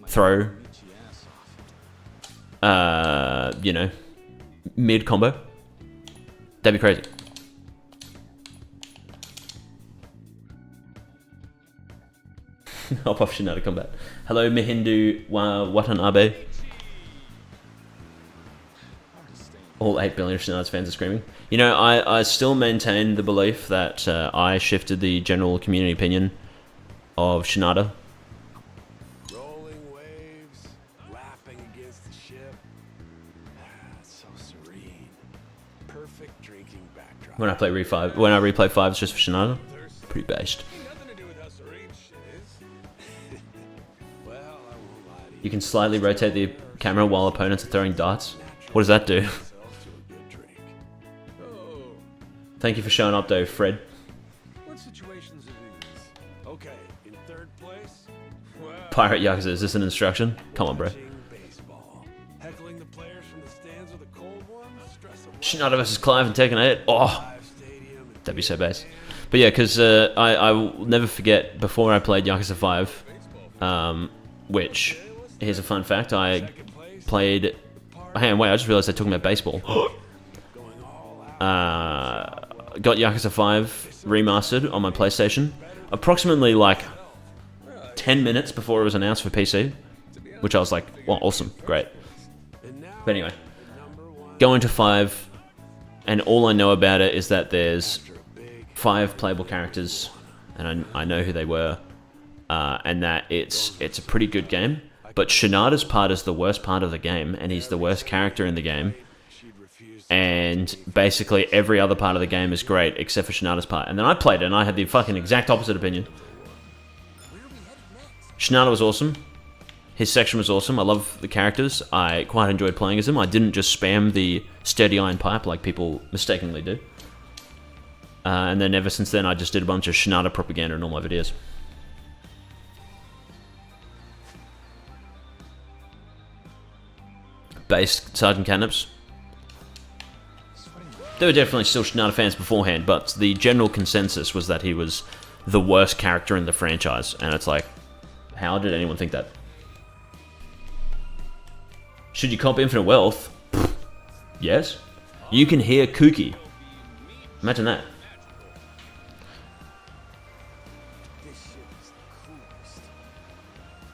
throw? You know, mid-combo? That'd be crazy. Hop off Shinada Combat. Hello, Mihindu Watanabe. All 8 billion Shinada's fans are screaming. You know, I still maintain the belief that I shifted the general community opinion of Shinada. Rolling waves, lapping against the ship. So serene. Perfect drinking backdrop. When I replay 5, it's just for Shinada. Pretty based. Nothing to do with how serene shit is. Well, I won't lie to you. You can slightly rotate the camera while opponents are throwing darts. What does that do? Yourself to a good drink. Oh, Thank you for showing up though, Fred. what situations are these? Okay, in third place. Well, Pirate Yakuza, is this an instruction? Come on, bro. watching baseball. Heckling the players from the stands with a cold one. Stress of Shinada versus Clive and Tekken 8. Oh, live stadium. And that'd be so base. But yeah, because I will never forget, before I played Yakuza 5, which, here's a fun fact, I played... Hang on, wait, I just realized I talking about baseball. Got Yakuza 5 remastered on my PlayStation, approximately like 10 minutes before it was announced for PC, which I was like, well, awesome, great. But anyway, go into 5, and all I know about it is that there's 5 playable characters, and I know who they were, and that it's a pretty good game. But Shinada's part is the worst part of the game, and he's the worst character in the game. And basically every other part of the game is great, except for Shinada's part. And then I played it, and I had the fucking exact opposite opinion. Shinada was awesome. His section was awesome. I love the characters. I quite enjoyed playing as him. I didn't just spam the steady iron pipe like people mistakenly do. And then ever since then, I just did a bunch of Shinada propaganda in all my videos. Based Sergeant Canips. There were definitely still Shinada fans beforehand, but the general consensus was that he was the worst character in the franchise. And it's like, how did anyone think that? Should you comp Infinite Wealth? Yes. You can hear Kuki. Imagine that.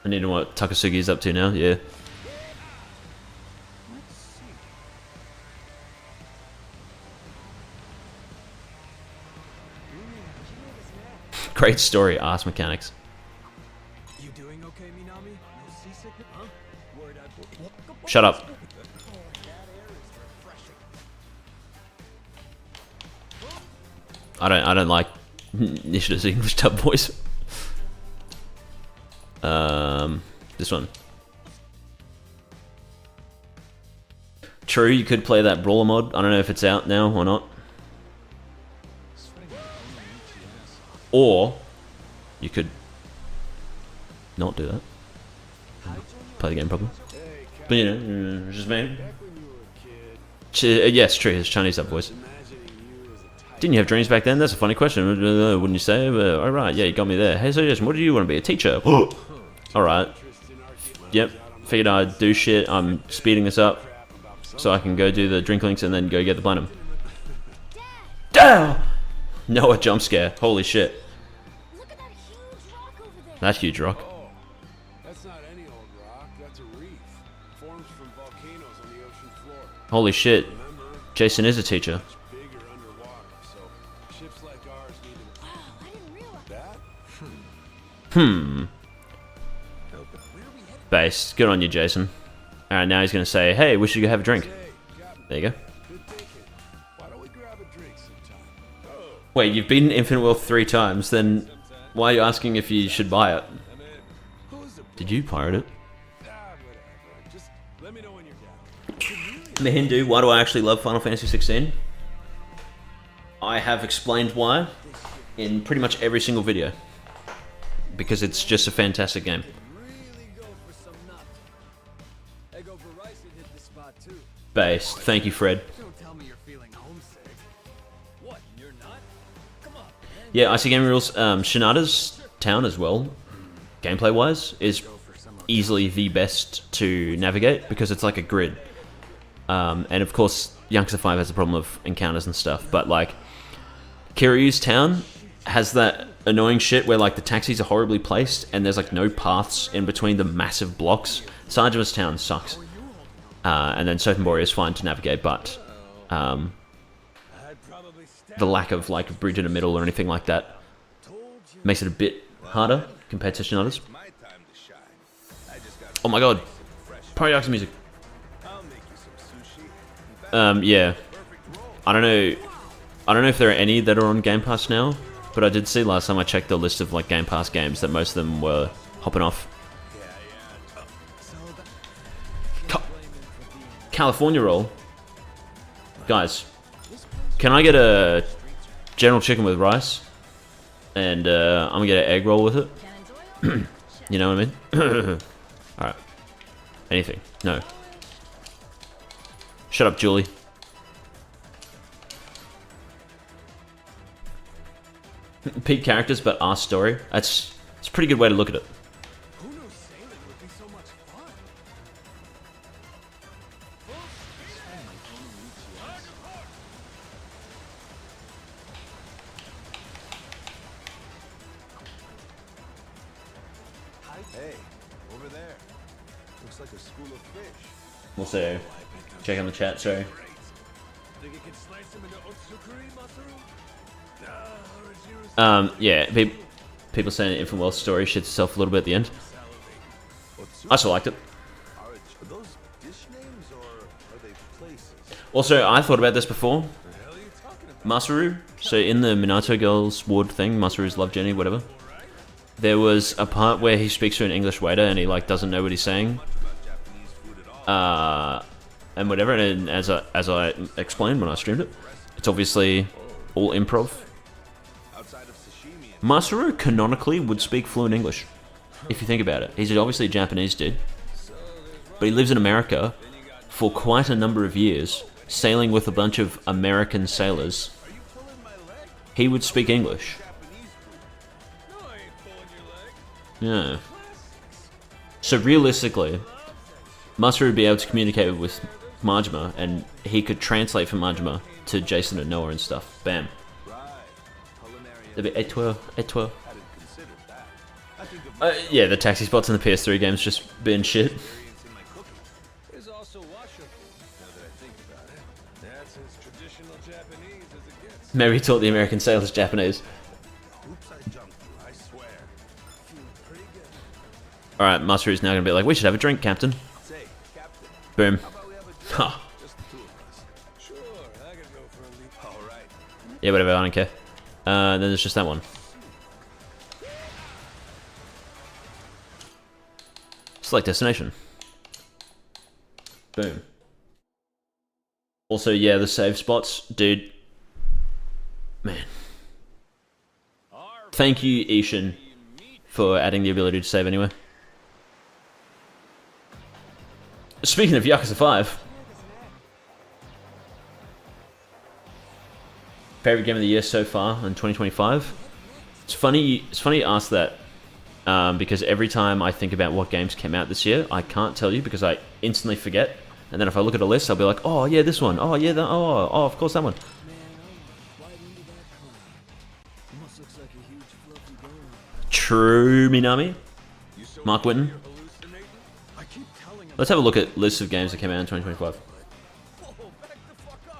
I need to know what Takasugi's up to now, yeah. Great story, ass mechanics. You doing okay, Minami? No seasickness? Huh? Word up. Shut up. I don't like Nishida's English dub voice. This one. True, you could play that brawler mod. I don't know if it's out now or not. Or you could not do that. Play the game properly. But you know, it's just me. Yes, true. His Chinese dub voice. Didn't you have dreams back then? That's a funny question. Wouldn't you say? All right, yeah, you got me there. Hey, so yes, what do you want to be? A teacher? All right. Yep. Figured I'd do shit. I'm speeding this up so I can go do the drink links and then go get the platinum. Damn! No, a jump scare. Holy shit. Look at that huge rock over there. That huge rock. Oh, that's not any old rock. That's a reef. Forms from volcanoes on the ocean floor. Holy shit. Remember, Jason is a teacher. it's bigger underwater, so ships like ours need to... Wow, I didn't realize. That? Based. Good on you, Jason. Alright, now he's going to say, hey, we should go have a drink. Hey, Captain, There you go. good thinking. Why don't we grab a drink sometime? Oh, Wait, you've beaten Infinite Wealth 3 times, then why are you asking if you should buy it? I mean, who's the... Did you pirate it? whatever. Just let me know when you're down. Mahindu, why do I actually love Final Fantasy 16? I have explained why in pretty much every single video. Because it's just a fantastic game. Really go for some nuts. Ego Verizon hit the spot too. Based. Thank you, Fred. Don't tell me you're feeling homesick. What? You're not? Come on, man. Yeah, IC Gaming Rules, Shinada's town as well, gameplay-wise, is easily the best to navigate because it's like a grid. And of course, Yakuza 5 has the problem of encounters and stuff, but like, Kiryu's town has that annoying shit where like the taxis are horribly placed and there's like no paths in between the massive blocks. Sargemas Town sucks. And then Sotenbori is fine to navigate, but the lack of like a bridge in the middle or anything like that makes it a bit harder compared to Shinoda's. Oh my god. Party music. Yeah. I don't know if there are any that are on Game Pass now, but I did see last time I checked the list of like Game Pass games that most of them were hopping off. California roll. Guys, can I get a general chicken with rice? And I'm gonna get an egg roll with it. You know what I mean? Alright. Anything. No. Shut up, Julie. Peak characters, but our story. It's a pretty good way to look at it. Who knew sailing would be so much fun? Hey, over there. Looks like a school of fish. We'll see. Check on the chat, sorry. Think you can slice them into otsukuri, Masaru? Yeah, people saying Infant Wealth story shits itself a little bit at the end. I still liked it. Are those dish names or are they places? Also, I thought about this before. Masaru, so in the Minato Girls ward thing, Masaru's Love Jenny, whatever, there was a part where he speaks to an English waiter and he like doesn't know what he's saying. And whatever, and as I explained when I streamed it, it's obviously all improv. Masaru canonically would speak fluent English, if you think about it. He's obviously a Japanese dude, but he lives in America for quite a number of years, sailing with a bunch of American sailors. He would speak English. Yeah. So realistically, Masaru would be able to communicate with Majima, and he could translate for Majima to Jason and Noah and stuff. Bam. There'd be et toi. Yeah, the taxi spots in the PS3 games just been shit. Maybe he taught the American sailors Japanese. Alright, Masaru's now gonna be like, we should have a drink, Captain. Boom. Ha. Yeah, whatever, I don't care. Then there's just that one. Select destination. Boom. Also, yeah, the save spots, dude. Man. Thank you, Ishin, for adding the ability to save anywhere. Speaking of Yakuza 5. Favorite game of the year so far in 2025? It's funny you ask that, because every time I think about what games came out this year, I can't tell you because I instantly forget. And then if I look at a list, I'll be like, oh yeah, this one. Oh yeah, that. Oh, of course that one. True, Minami. Mark Whitten. Let's have a look at lists of games that came out in 2025.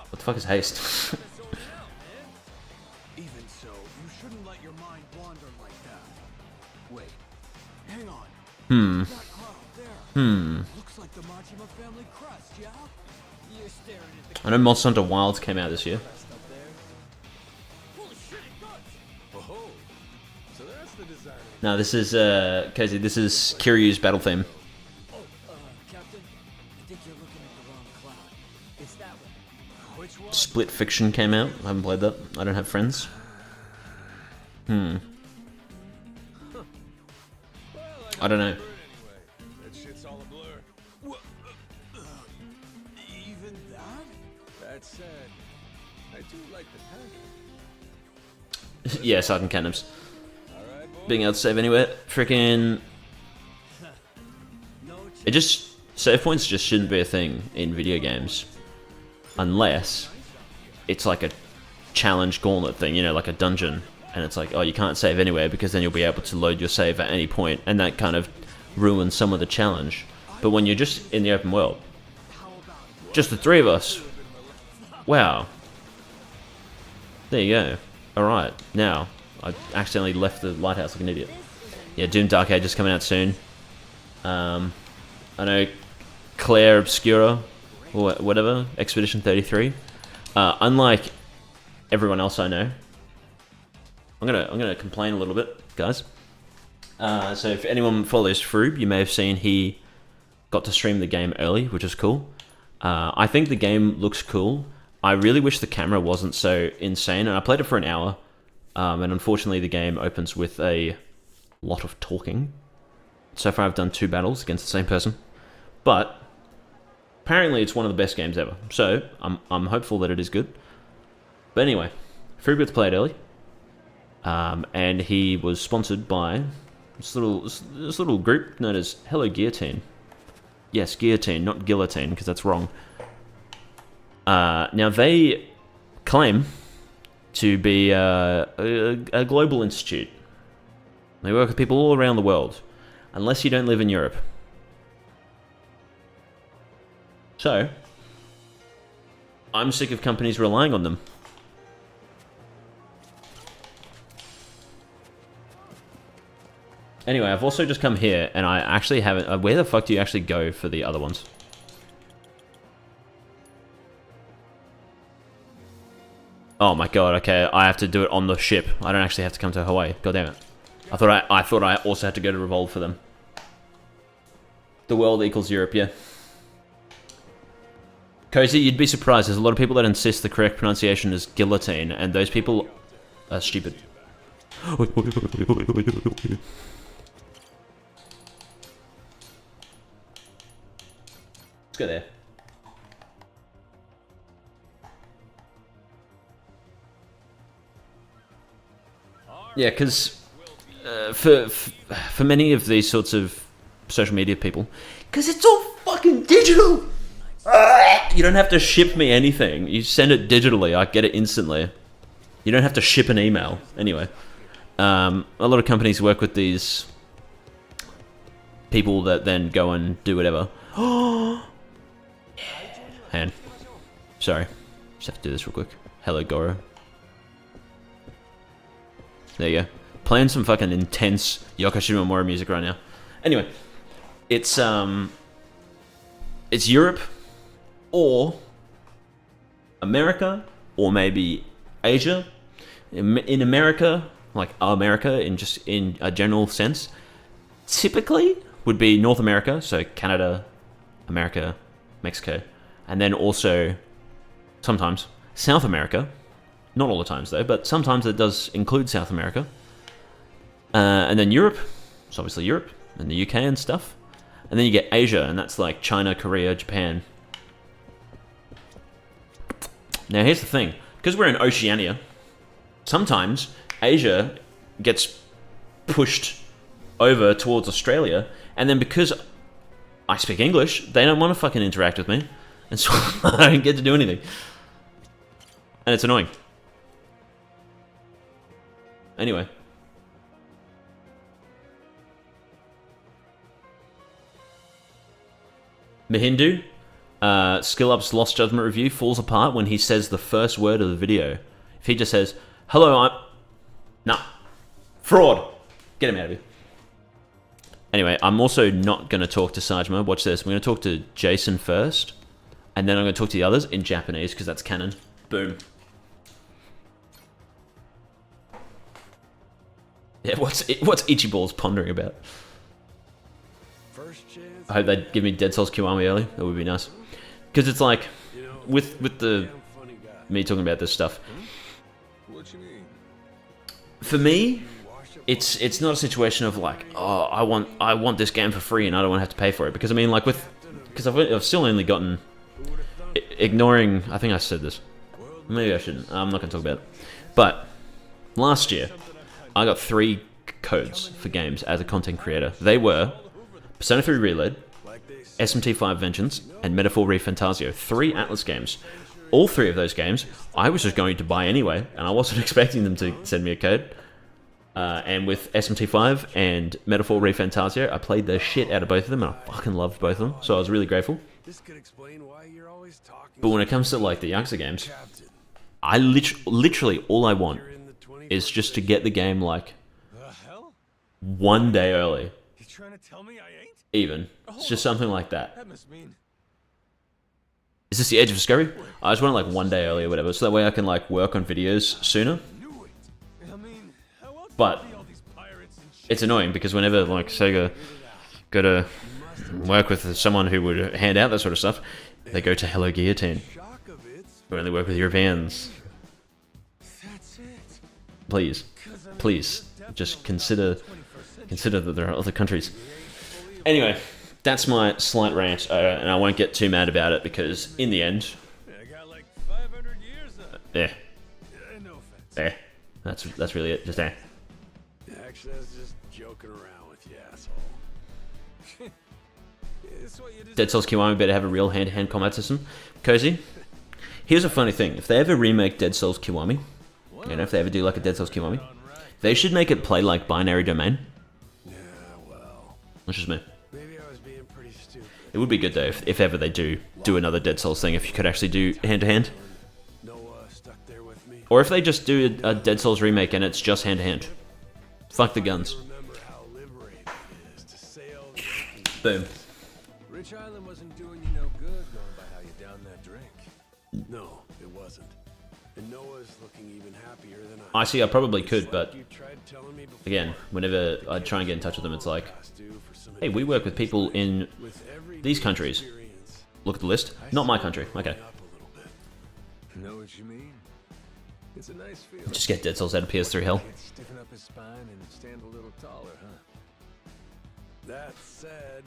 What the fuck is Haste? Even so, you shouldn't let your mind wander like that. Wait, hang on. That cloud there. Looks like the Majima family crest, yeah? You're staring at the I know Monster Hunter Wilds came out this year. Holy shit, it does! Oh, so that's the designer. No, this is Casey. This is Kiryu's battle theme. Captain, I think you're looking at the wrong cloud. It's that one. Which one? Split Fiction came out. I haven't played that. I don't have friends. I don't know. That shit's all a blur. Even that? That said, I do like the pattern. Yeah, Sergeant Canims. Alright, boy. Being able to save anywhere. Freaking. It just. Save points just shouldn't be a thing in video games. Unless it's like a challenge gauntlet thing, you know, like a dungeon and it's like, oh, you can't save anywhere because then you'll be able to load your save at any point, and that kind of ruins some of the challenge. But when you're just in the open world, just the three of us, wow. There you go. Alright, now, I accidentally left the lighthouse like an idiot. Yeah, Doom Dark Age is coming out soon. I know Claire Obscura, or whatever, Expedition 33. Unlike everyone else I know, I'm gonna complain a little bit, guys. So if anyone follows Froob, you may have seen he got to stream the game early, which is cool. I think the game looks cool. I really wish the camera wasn't so insane, and I played it for an hour, and unfortunately the game opens with a lot of talking. So far I've done 2 battles against the same person, but apparently it's one of the best games ever, so I'm hopeful that it is good. But anyway, Froob got to play it early, and he was sponsored by this little group known as Hello Guillotine. Yes, Guillotine, not Guillotine, because that's wrong. Now, they claim to be a global institute. They work with people all around the world, unless you don't live in Europe. So, I'm sick of companies relying on them. Anyway, I've also just come here, and I actually haven't... where the fuck do you actually go for the other ones? Oh my god, okay, I have to do it on the ship. I don't actually have to come to Hawaii. God damn it. I thought I also had to go to Revolve for them. The world equals Europe, yeah. Cozy, you'd be surprised. There's a lot of people that insist the correct pronunciation is guillotine, and those people are stupid. Let's go there. Yeah, because for many of these sorts of social media people, because it's all fucking digital. You don't have to ship me anything. You send it digitally. I get it instantly. You don't have to ship an email. Anyway, a lot of companies work with these people that then go and do whatever. Man, sorry. Just have to do this real quick. Hello, Goro. There you go. Playing some fucking intense Yoko Shimomura music right now. Anyway, it's Europe or America or maybe Asia. In America, like America in a general sense, typically would be North America, so Canada, America, Mexico, and then also sometimes South America. Not all the times though, but sometimes it does include South America. And then Europe, it's obviously Europe, and the UK and stuff. And then you get Asia, and that's like China, Korea, Japan. Now here's the thing, because we're in Oceania, sometimes Asia gets pushed over towards Australia, and then because I speak English, they don't want to fucking interact with me, and so I don't get to do anything. And it's annoying. Anyway. Mahindu, Skill Up's Lost Judgment review falls apart when he says the first word of the video. If he just says, hello, I'm... Nah. Fraud. Get him out of here. Anyway, I'm also not going to talk to Sajma. Watch this. I'm going to talk to Jason first, and then I'm going to talk to the others in Japanese, because that's canon. Boom. Yeah, what's Ichibal's pondering about? I hope they'd give me Dead Souls Kiwami early. That would be nice. Because it's like, with me talking about this stuff, for me, it's not a situation of like, oh, I want this game for free and I don't want to have to pay for it. Because I mean, like because I've still only gotten, ignoring, I think I said this. Maybe I shouldn't. I'm not going to talk about it. But last year, I got 3 codes for games as a content creator. They were Persona 3 Reload, SMT5 Vengeance, and Metaphor ReFantasio. 3 Atlas games. All 3 of those games, I was just going to buy anyway, and I wasn't expecting them to send me a code. And with SMT5 and Metaphor ReFantasio, I played the shit out of both of them, and I fucking loved both of them, so I was really grateful. This could explain why you're always talking. But when it comes to like the Yakuza games, I literally all I want is just to get the game like The hell? one day early, You trying to tell me I ain't? even. It's just something like that. That must mean. Is this the Age of Discovery? I just want it like one day early or whatever, so that way I can like work on videos sooner. Knew it. I mean, how else But be all these pirates and shit? it's annoying because whenever like Sega go to work with someone who would hand out that sort of stuff, they go to Hello Guillotine. Shock of it. We only work with Europeans. That's it. Please, please, just consider that there are other countries. Anyway, that's my slight rant, and I won't get too mad about it because in the end, I got like 500 years of. yeah, No offense. that's really it. Just Actually, I was just joking around with you, asshole. It's what you deserve. Dead Cells Kiwami better have a real hand-to-hand combat system. Cozy, here's a funny thing: if they ever remake Dead Cells Kiwami, you know, if they ever do like a Dead Cells Kiwami, they should make it play like Binary Domain. Yeah, well, Which is me. maybe I was being pretty stupid. It would be good though if ever they do another Dead Cells thing, if you could actually do hand-to-hand. Noah stuck there with me. Or if they just do a Dead Cells remake and it's just hand-to-hand. Fuck the guns. Remember how liberating it is to sail the ocean. Boom. Rich Island wasn't doing you no good going by how you downed that drink. No, it wasn't. And Noah's looking even happier than I see, I probably could, but You tried telling me before. again, whenever I try and get in touch with them, it's like, Past due for some hey, we work with people in with every these countries. experience. Look at the list. Not my country. Okay. Up a little bit. Know what you mean? It's a nice feeling. Just get Dead Cells out of PS3 hell. Stiffen up his spine and stand a little taller, huh? That said,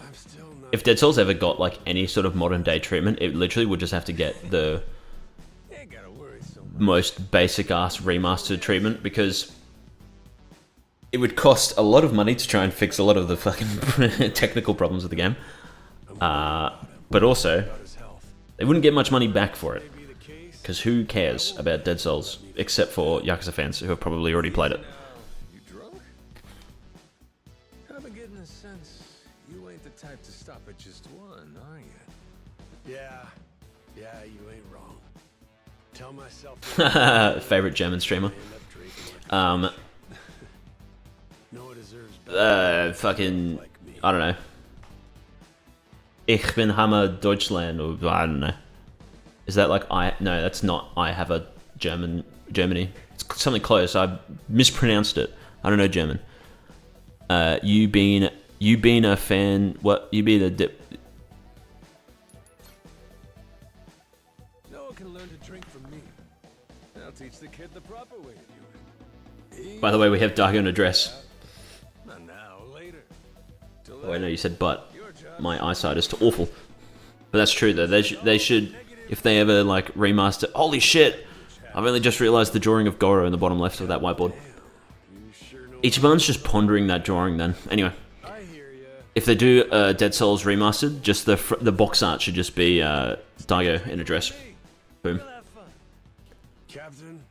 I'm still not. If Dead Cells ever got like any sort of modern day treatment, it literally would just have to get the Ain't gotta worry so much. most basic ass remastered treatment because it would cost a lot of money to try and fix a lot of the fucking technical problems of the game. But also, About his health. they wouldn't get much money back for it. Be the case. Because who cares about Dead Cells except for Yakuza fans who have probably already played it? You drunk? I've been getting a sense you ain't the type to stop at just one, are you? Yeah, you ain't wrong. Tell myself. Favorite German streamer. Noah deserves Fucking, I don't know. Ich bin Hammer Deutschland, or I don't know. Is that like no, that's not I have a Germany. It's something close. I mispronounced it. I don't know German. You been a fan, what, you been a Noah can learn to drink from me. I'll teach the kid the proper way to do it. By the way, we have Dago in a dress. Not now, later. Till Oh, I know you said but. your job. My eyesight is awful. But that's true though. They should, if they ever like remaster. Holy shit! I've only just realized the drawing of Goro in the bottom left of that whiteboard. You sure know. Ichiban's just pondering that drawing then. Anyway, I hear ya. if they do Dead Cells remastered, just the box art should just be Daigo in a dress. Boom. We'll have fun. Captain,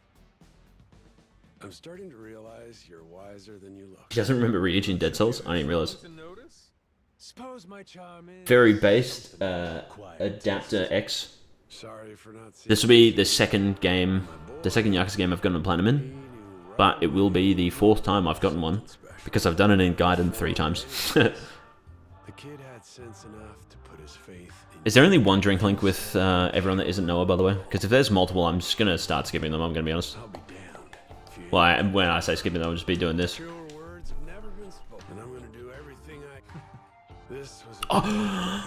I'm starting to realize you're wiser than you look. He doesn't remember Ryuji in Dead Cells? I didn't realize. To notice? Suppose my charm is Very based, Adapter X. sorry for not seeing This will be the second game, the second Yakuza game I've gotten a platinum in. But it will be the fourth time I've gotten one, because I've done it in Gaiden 3 times. the kid had sense enough to put his faith in Is there only one drink link with everyone that isn't Noah, by the way? Because if there's multiple, I'm just going to start skipping them, I'm going to be honest. I'll be damned. If you Well, when I say skipping them, I'll just be doing this. truer words have never been spoken. And I'm gonna do everything I This was a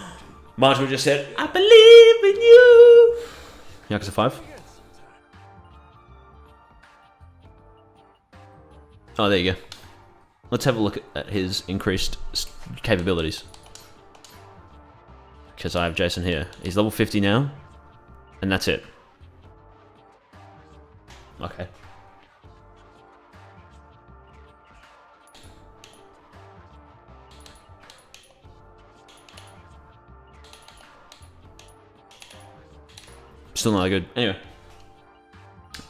Marshall just said, I believe in you! Yakuza 5? Oh, there you go. Let's have a look at his increased capabilities. Because I have Jason here. He's level 50 now. And that's it. Okay. Still not that good. Anyway.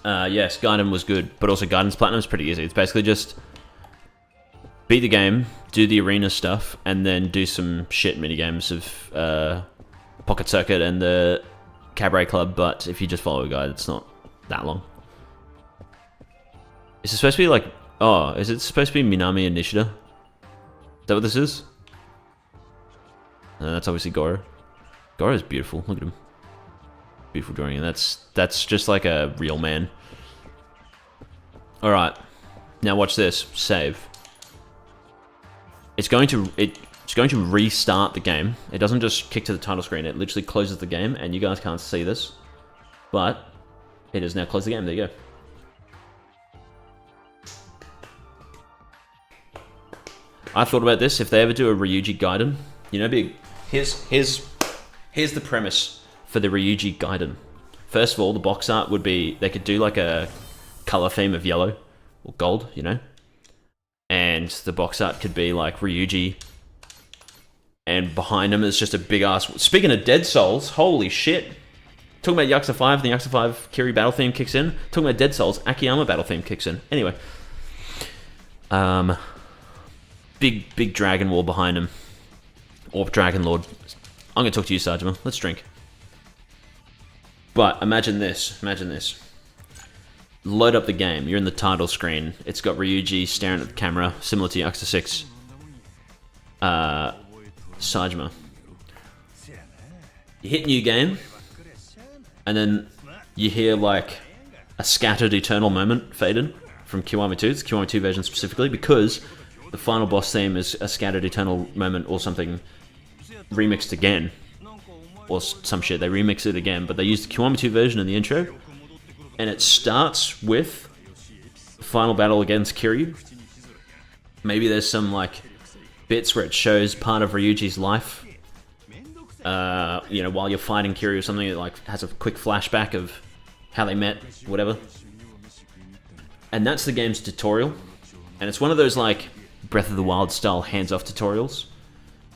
Yes, Gaiden was good, but also Gaiden's Platinum is pretty easy. It's basically just beat the game, do the arena stuff, and then do some shit minigames of Pocket Circuit and the Cabaret Club, but if you just follow a guide, it's not that long. Is it supposed to be like... Oh, is it supposed to be Minami and Nishida? Is that what this is? That's obviously Goro. Goro's beautiful, look at him. Beautiful drawing, and that's just like a real man. Alright, now watch this. Save. It's going to restart the game. It doesn't just kick to the title screen, it literally closes the game, and you guys can't see this, but it has now closed the game. There you go. I thought about this. If they ever do a Ryuji Gaiden, you know, here's the premise for the Ryuji Gaiden. First of all, the box art would be, they could do like a color theme of yellow or gold, you know, and the box art could be like Ryuji, and behind him is just a big ass. Speaking of Dead Souls, holy shit! Talking about Yakuza 5, the Yakuza 5 Kiri battle theme kicks in. Talking about Dead Souls, Akiyama battle theme kicks in. Anyway, big dragon wall behind him, or Dragon Lord. I'm gonna talk to you, Sajima. Let's drink. But imagine this. Imagine this. Load up the game. You're in the title screen. It's got Ryuji staring at the camera, similar to Yakuza 6. Sajima. You hit new game, and then you hear like a scattered eternal moment fade in from Kiwami 2. It's Kiwami 2 version specifically, because the final boss theme is a scattered eternal moment or something remixed again. Or some shit, they remix it again, but they use the Kiwami 2 version in the intro, and it starts with the final battle against Kiryu. Maybe there's some like bits where it shows part of Ryuji's life, you know, while you're fighting Kiryu or something. It like has a quick flashback of how they met, whatever. And that's the game's tutorial, and it's one of those like Breath of the Wild style hands-off tutorials,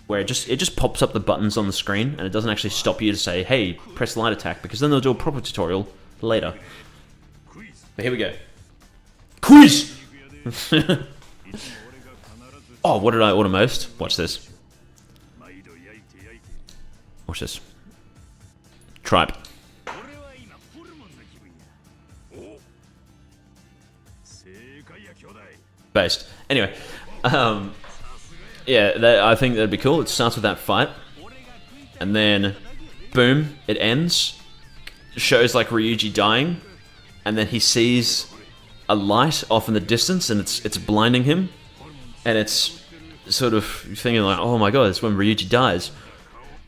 where it just pops up the buttons on the screen, and it doesn't actually stop you to say, hey, press light attack, because then they'll do a proper tutorial later. But here we go. Quiz! Oh, what did I order most? Watch this. Watch this. Tribe. Based. Anyway, yeah, I think that'd be cool. It starts with that fight, and then, boom, it ends. Shows like Ryuji dying, and then he sees a light off in the distance, and it's blinding him, and it's sort of thinking like, oh my god, it's when Ryuji dies.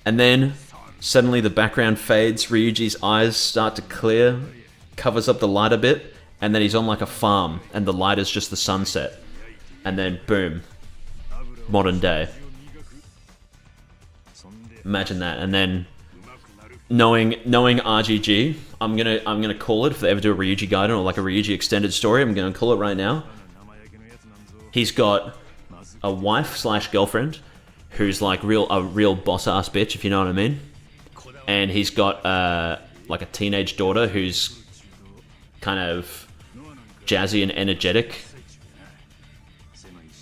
And then suddenly the background fades, Ryuji's eyes start to clear, covers up the light a bit, and then he's on like a farm, and the light is just the sunset. And then boom, modern day. Imagine that. And then knowing RGG, I'm gonna call it, if they ever do a Ryuji Gaiden or like a Ryuji extended story, I'm gonna call it right now. He's got a wife slash girlfriend who's like a real boss ass bitch, if you know what I mean. And he's got like a teenage daughter who's kind of jazzy and energetic.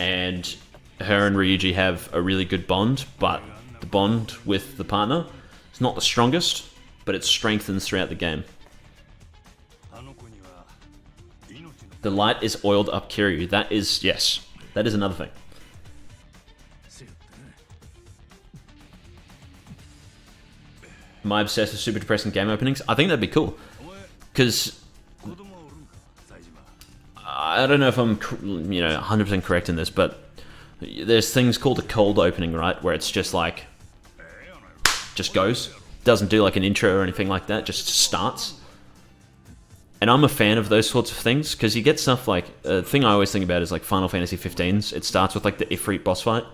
And her and Ryuji have a really good bond, but the bond with the partner is not the strongest, but it strengthens throughout the game. The light is oiled up Kiryu. That is, yes, that is another thing. Am I obsessed with super depressing game openings? I think that'd be cool, because I don't know if I'm, 100% correct in this, but there's things called a cold opening, right? Where it's just like, just goes. Doesn't do like an intro or anything like that, just starts. And I'm a fan of those sorts of things, because you get stuff like, the thing I always think about is like Final Fantasy 15s. It starts with like the Ifrit boss fight,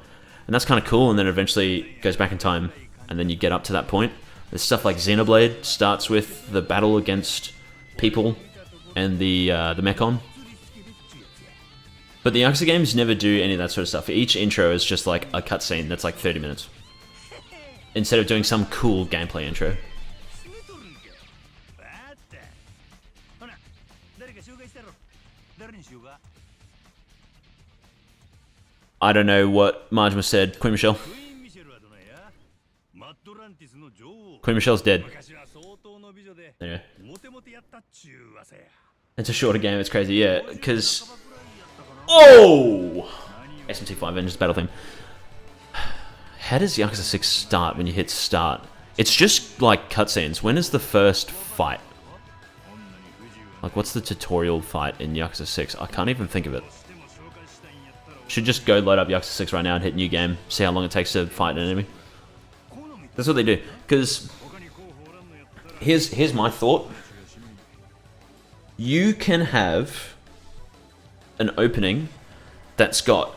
and that's kind of cool, and then eventually goes back in time, and then you get up to that point. There's stuff like Xenoblade, starts with the battle against people and the Mechon. But the Yakuza games never do any of that sort of stuff. Each intro is just like a cutscene that's like 30 minutes. Instead of doing some cool gameplay intro. I don't know what Majima said. Queen Michelle. Queen Michelle's dead. Anyway. It's a shorter game, it's crazy, yeah, because... Oh! SMT5 Vengeance Battle Theme. How does Yakuza 6 start when you hit start? It's just like cutscenes. When is the first fight? Like, what's the tutorial fight in Yakuza 6? I can't even think of it. Should just go load up Yakuza 6 right now and hit new game. See how long it takes to fight an enemy. That's what they do. Because here's my thought. You can have an opening that's got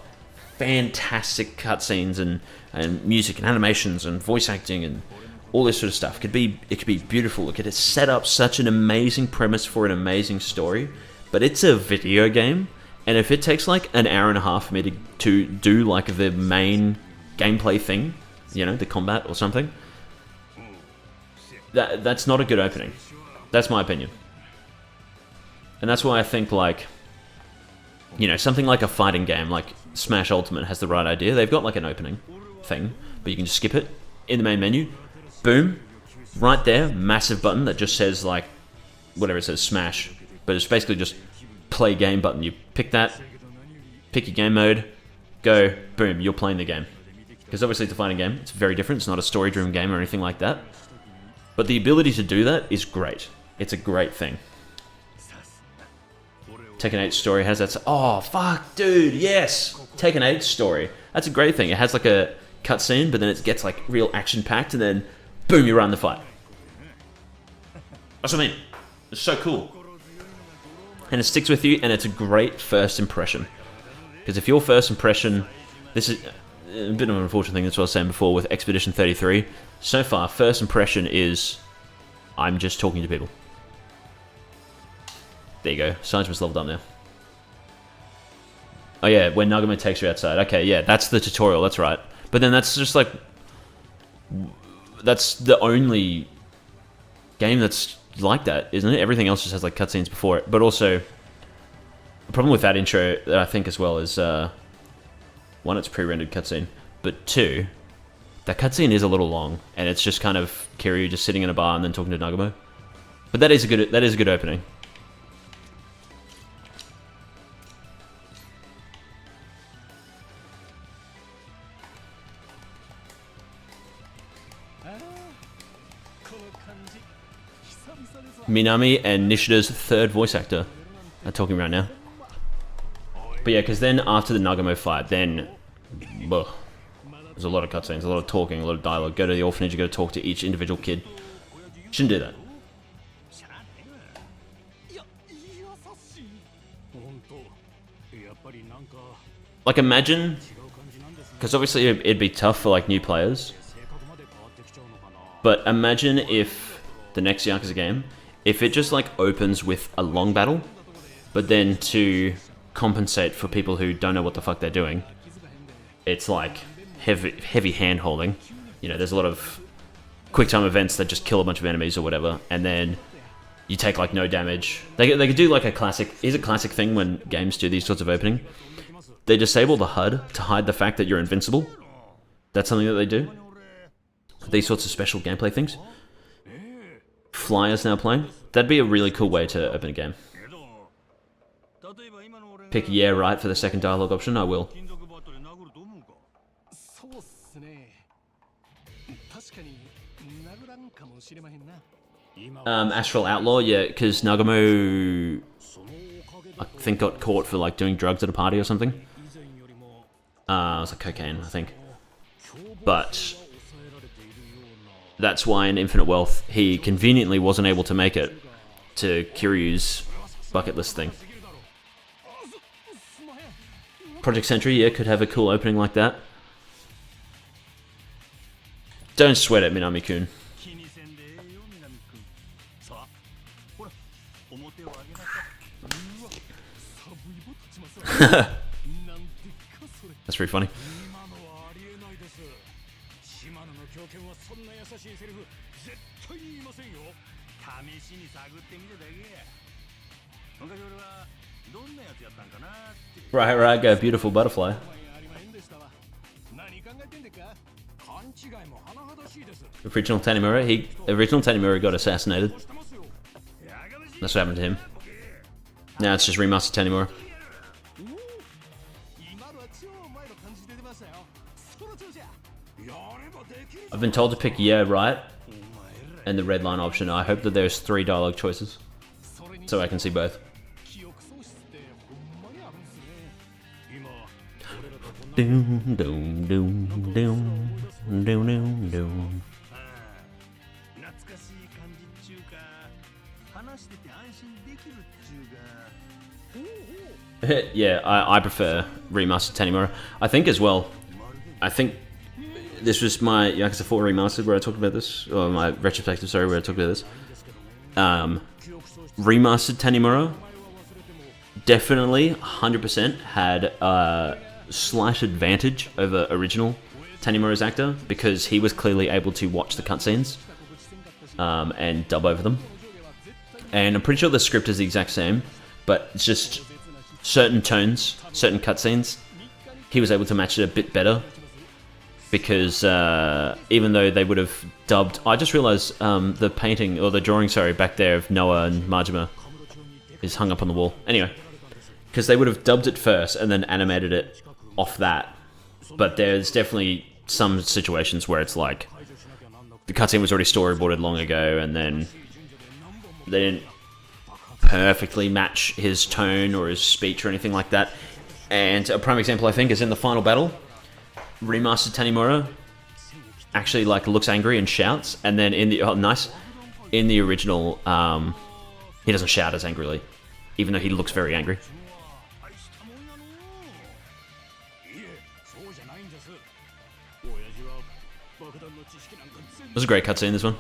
fantastic cutscenes and music and animations and voice acting and all this sort of stuff. It could be beautiful. It could set up such an amazing premise for an amazing story. But it's a video game, and if it takes like an hour and a half for me to do like the main gameplay thing, you know, the combat or something, that's not a good opening. That's my opinion. And that's why I think, like, you know, something like a fighting game like Smash Ultimate has the right idea. They've got like an opening thing, but you can just skip it in the main menu. Boom, right there, massive button that just says like whatever it says, Smash, but it's basically just play game button. You pick that, pick your game mode, go, boom, you're playing the game. Because obviously it's a fighting game, it's very different. It's not a story-driven game or anything like that. But the ability to do that is great. It's a great thing. Tekken 8 story has that. Oh, fuck, dude, yes! Tekken 8 story. That's a great thing. It has like a cutscene, but then it gets like real action-packed, and then boom, you run the fight. That's what I mean. It's so cool. And it sticks with you, and it's a great first impression. Because if your first impression... This is a bit of an unfortunate thing, that's what I was saying before with Expedition 33. So far, first impression is... I'm just talking to people. There you go. Sajima's leveled up now. Oh yeah, when Nagamo takes you outside. Okay, yeah, that's the tutorial, that's right. But then that's just like... That's the only game that's like that, isn't it? Everything else just has like cutscenes before it. But also, the problem with that intro that I think as well is, one, it's pre-rendered cutscene, but two, that cutscene is a little long, and it's just kind of Kiryu just sitting in a bar and then talking to Nagamo. But that is a good opening. Minami and Nishida's third voice actor are talking right now. But yeah, because then after the Nagamo fight, then... Ugh, there's a lot of cutscenes, a lot of talking, a lot of dialogue. Go to the orphanage, you go to talk to each individual kid. Shouldn't do that. Like, imagine... Because obviously it'd be tough for like new players. But imagine if the next Yakuza game... If it just like opens with a long battle, but then to compensate for people who don't know what the fuck they're doing, it's like heavy hand holding. You know, there's a lot of quick time events that just kill a bunch of enemies or whatever, and then you take like no damage. They could do like a classic. Here's a classic thing when games do these sorts of opening. They disable the HUD to hide the fact that you're invincible. That's something that they do. These sorts of special gameplay things. Flyers now playing. That'd be a really cool way to open a game. Pick yeah right for the second dialogue option. I will. Astral Outlaw, yeah, because Nagamo, I think, got caught for like doing drugs at a party or something. It was like cocaine, I think. But that's why in Infinite Wealth he conveniently wasn't able to make it to Kiryu's bucket list thing. Project Sentry, yeah, could have a cool opening like that. Don't sweat it, Minami-kun. That's pretty funny. Right, go beautiful butterfly. Original Tanimura got assassinated. That's what happened to him. Now it's just remastered Tanimura. I've been told to pick yeah, right, and the red line option. I hope that there's 3 dialogue choices, so I can see both. Doom, doom, doom, doom, doom, doom, doom. Yeah, I prefer remastered Tanimura. I think as well. I think this was my Yakuza 4 remastered where I talked about this, or my retrospective, sorry, where I talked about this. Remastered Tanimura definitely 100% had a slight advantage over original Tanimura's actor because he was clearly able to watch the cutscenes and dub over them. And I'm pretty sure the script is the exact same, but it's just certain tones, certain cutscenes, he was able to match it a bit better. Because even though they would have dubbed... I just realised the painting, or the drawing, sorry, back there of Noah and Majima is hung up on the wall. Anyway, because they would have dubbed it first and then animated it off that. But there's definitely some situations where it's like the cutscene was already storyboarded long ago and then they didn't perfectly match his tone or his speech or anything like that. And a prime example, I think, is in the final battle. Remastered Tanimura actually like looks angry and shouts, and then in the in the original he doesn't shout as angrily, even though he looks very angry. It was a great cutscene, this one.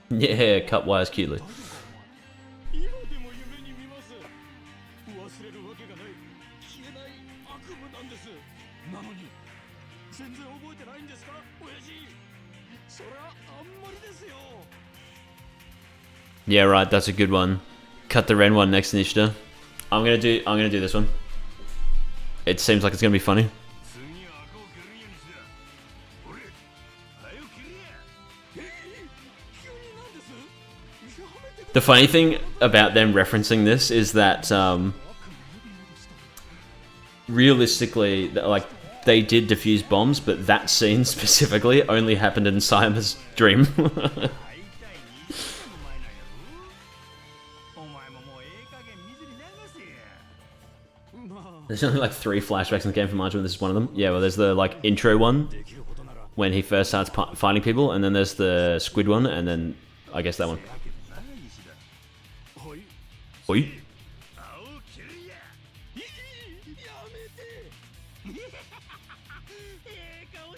Yeah, cut wires cutely. Yeah, right, that's a good one. Cut the Ren one next, Nishida. I'm gonna do this one. It seems like it's gonna be funny. The funny thing about them referencing this is that realistically, like, they did defuse bombs, but that scene specifically only happened in Sayama's dream. There's only like 3 flashbacks in the game for Majima, and this is one of them. Yeah, well, there's the like intro one when he first starts fighting people, and then there's the squid one, and then I guess that one. Oi.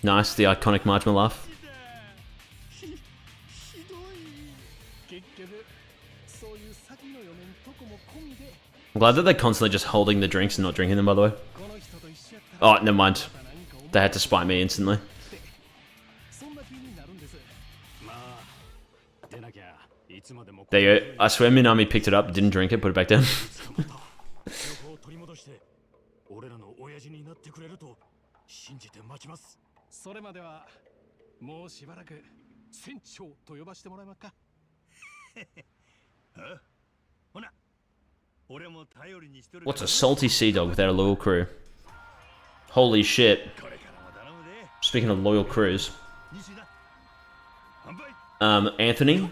Nice, the iconic Majima laugh. I'm glad that they're constantly just holding the drinks and not drinking them, by the way. Oh, never mind. They had to spite me instantly. There you go. I swear Minami picked it up, didn't drink it, put it back down. What's a salty sea dog without a loyal crew? Holy shit. Speaking of loyal crews. Anthony,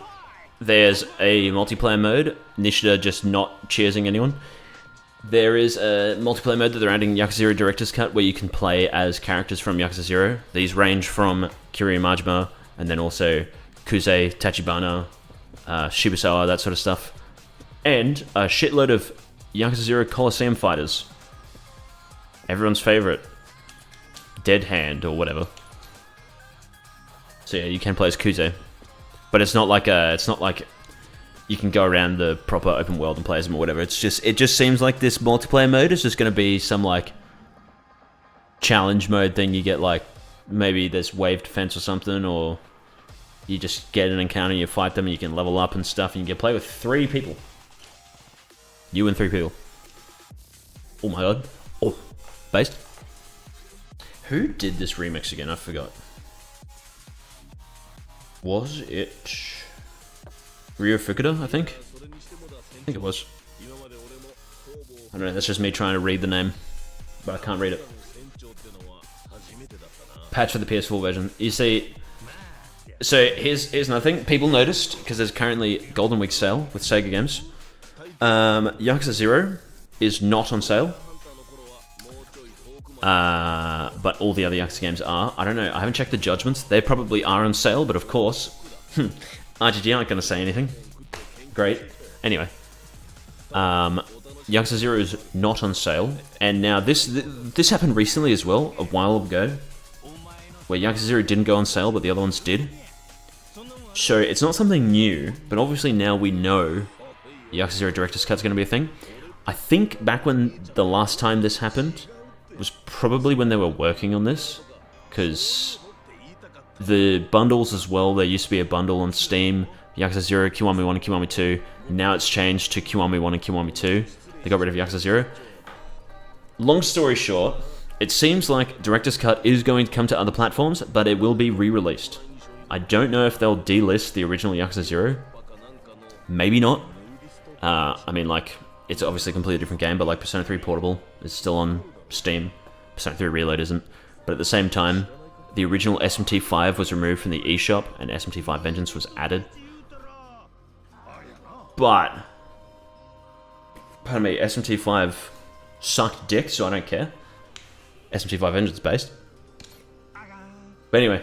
there's a multiplayer mode. Nishida just not cheersing anyone. There is a multiplayer mode that they're adding in Yakuza 0 Director's Cut where you can play as characters from Yakuza 0. These range from Kiryu Majima and then also Kuze, Tachibana, Shibusawa, that sort of stuff. And a shitload of Yakuza 0 Coliseum fighters. Everyone's favorite. Dead Hand or whatever. So yeah, you can play as Kuze. But it's not like you can go around the proper open world and play as him or whatever. It just seems like this multiplayer mode is just going to be some like challenge mode thing. You get like maybe there's wave defense or something, or you just get an encounter, you fight them, and you can level up and stuff, and you can play with 3 people. You and 3 people. Oh my god. Oh, based. Who did this remix again? I forgot. Was it Ryo Fukuda, I think? I think it was. I don't know, that's just me trying to read the name, but I can't read it. Patch for the PS4 version. You see, so here's another thing. People noticed, because there's currently Golden Week sale with Sega games. Yakuza 0 is not on sale. But all the other Yakuza games are. I don't know, I haven't checked the judgments. They probably are on sale, but of course, RGG aren't going to say anything. Great. Anyway. Yakuza 0 is not on sale. And now this happened recently as well, a while ago. Where Yakuza 0 didn't go on sale, but the other ones did. So it's not something new, but obviously now we know Yakuza 0 Director's Cut's going to be a thing. I think back when the last time this happened was probably when they were working on this, because the bundles as well, there used to be a bundle on Steam, Yakuza 0, Kiwami 1 and Kiwami 2, and now it's changed to Kiwami 1 and Kiwami 2. They got rid of Yakuza 0. Long story short, it seems like Director's Cut is going to come to other platforms, but it will be re-released. I don't know if they'll delist the original Yakuza 0. Maybe not. I mean, like, it's obviously a completely different game, but like Persona 3 Portable is still on Steam. Persona 3 Reload isn't. But at the same time, the original SMT5 was removed from the eShop, and SMT5 Vengeance was added. But, pardon me, SMT5 sucked dick, so I don't care. SMT5 Vengeance based. But anyway,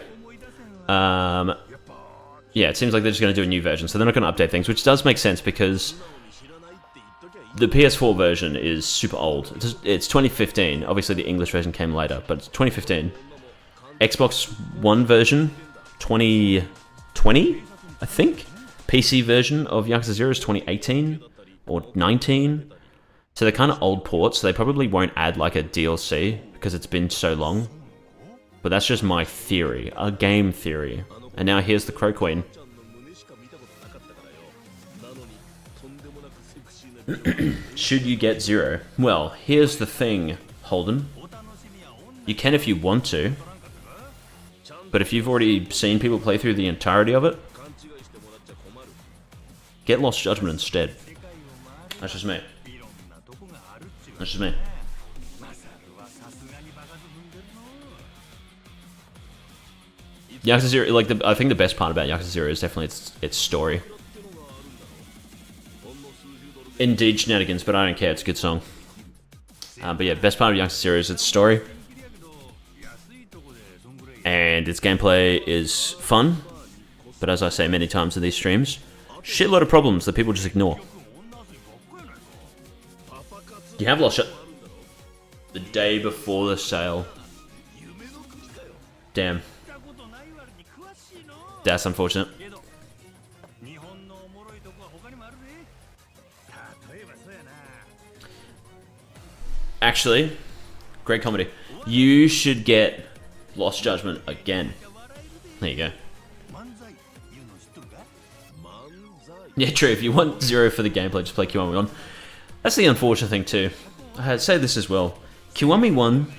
yeah, it seems like they're just going to do a new version, so they're not going to update things, which does make sense because the PS4 version is super old. It's 2015. Obviously, the English version came later, but it's 2015. Xbox One version, 2020, I think. PC version of Yakuza 0 is 2018 or 19. So they're kind of old ports, so they probably won't add like a DLC because it's been so long. But that's just my theory, a game theory. And now here's the Crow Queen. Should you get 0? Well, here's the thing, Holden. You can if you want to. But if you've already seen people play through the entirety of it, get Lost Judgment instead. That's just me. That's just me. Yakuza 0, like, I think the best part about Yakuza 0 is definitely its story. Indeed, shenanigans, but I don't care, it's a good song. But yeah, best part of Yakuza 0 is its story. And its gameplay is fun. But as I say many times in these streams, shitload of problems that people just ignore. You have lost it the day before the sale. Damn. That's unfortunate. Actually, great comedy. You should get Lost Judgment again. There you go. Yeah, true. If you want 0 for the gameplay, just play Kiwami 1. That's the unfortunate thing too. I'd say this as well. Kiwami 1,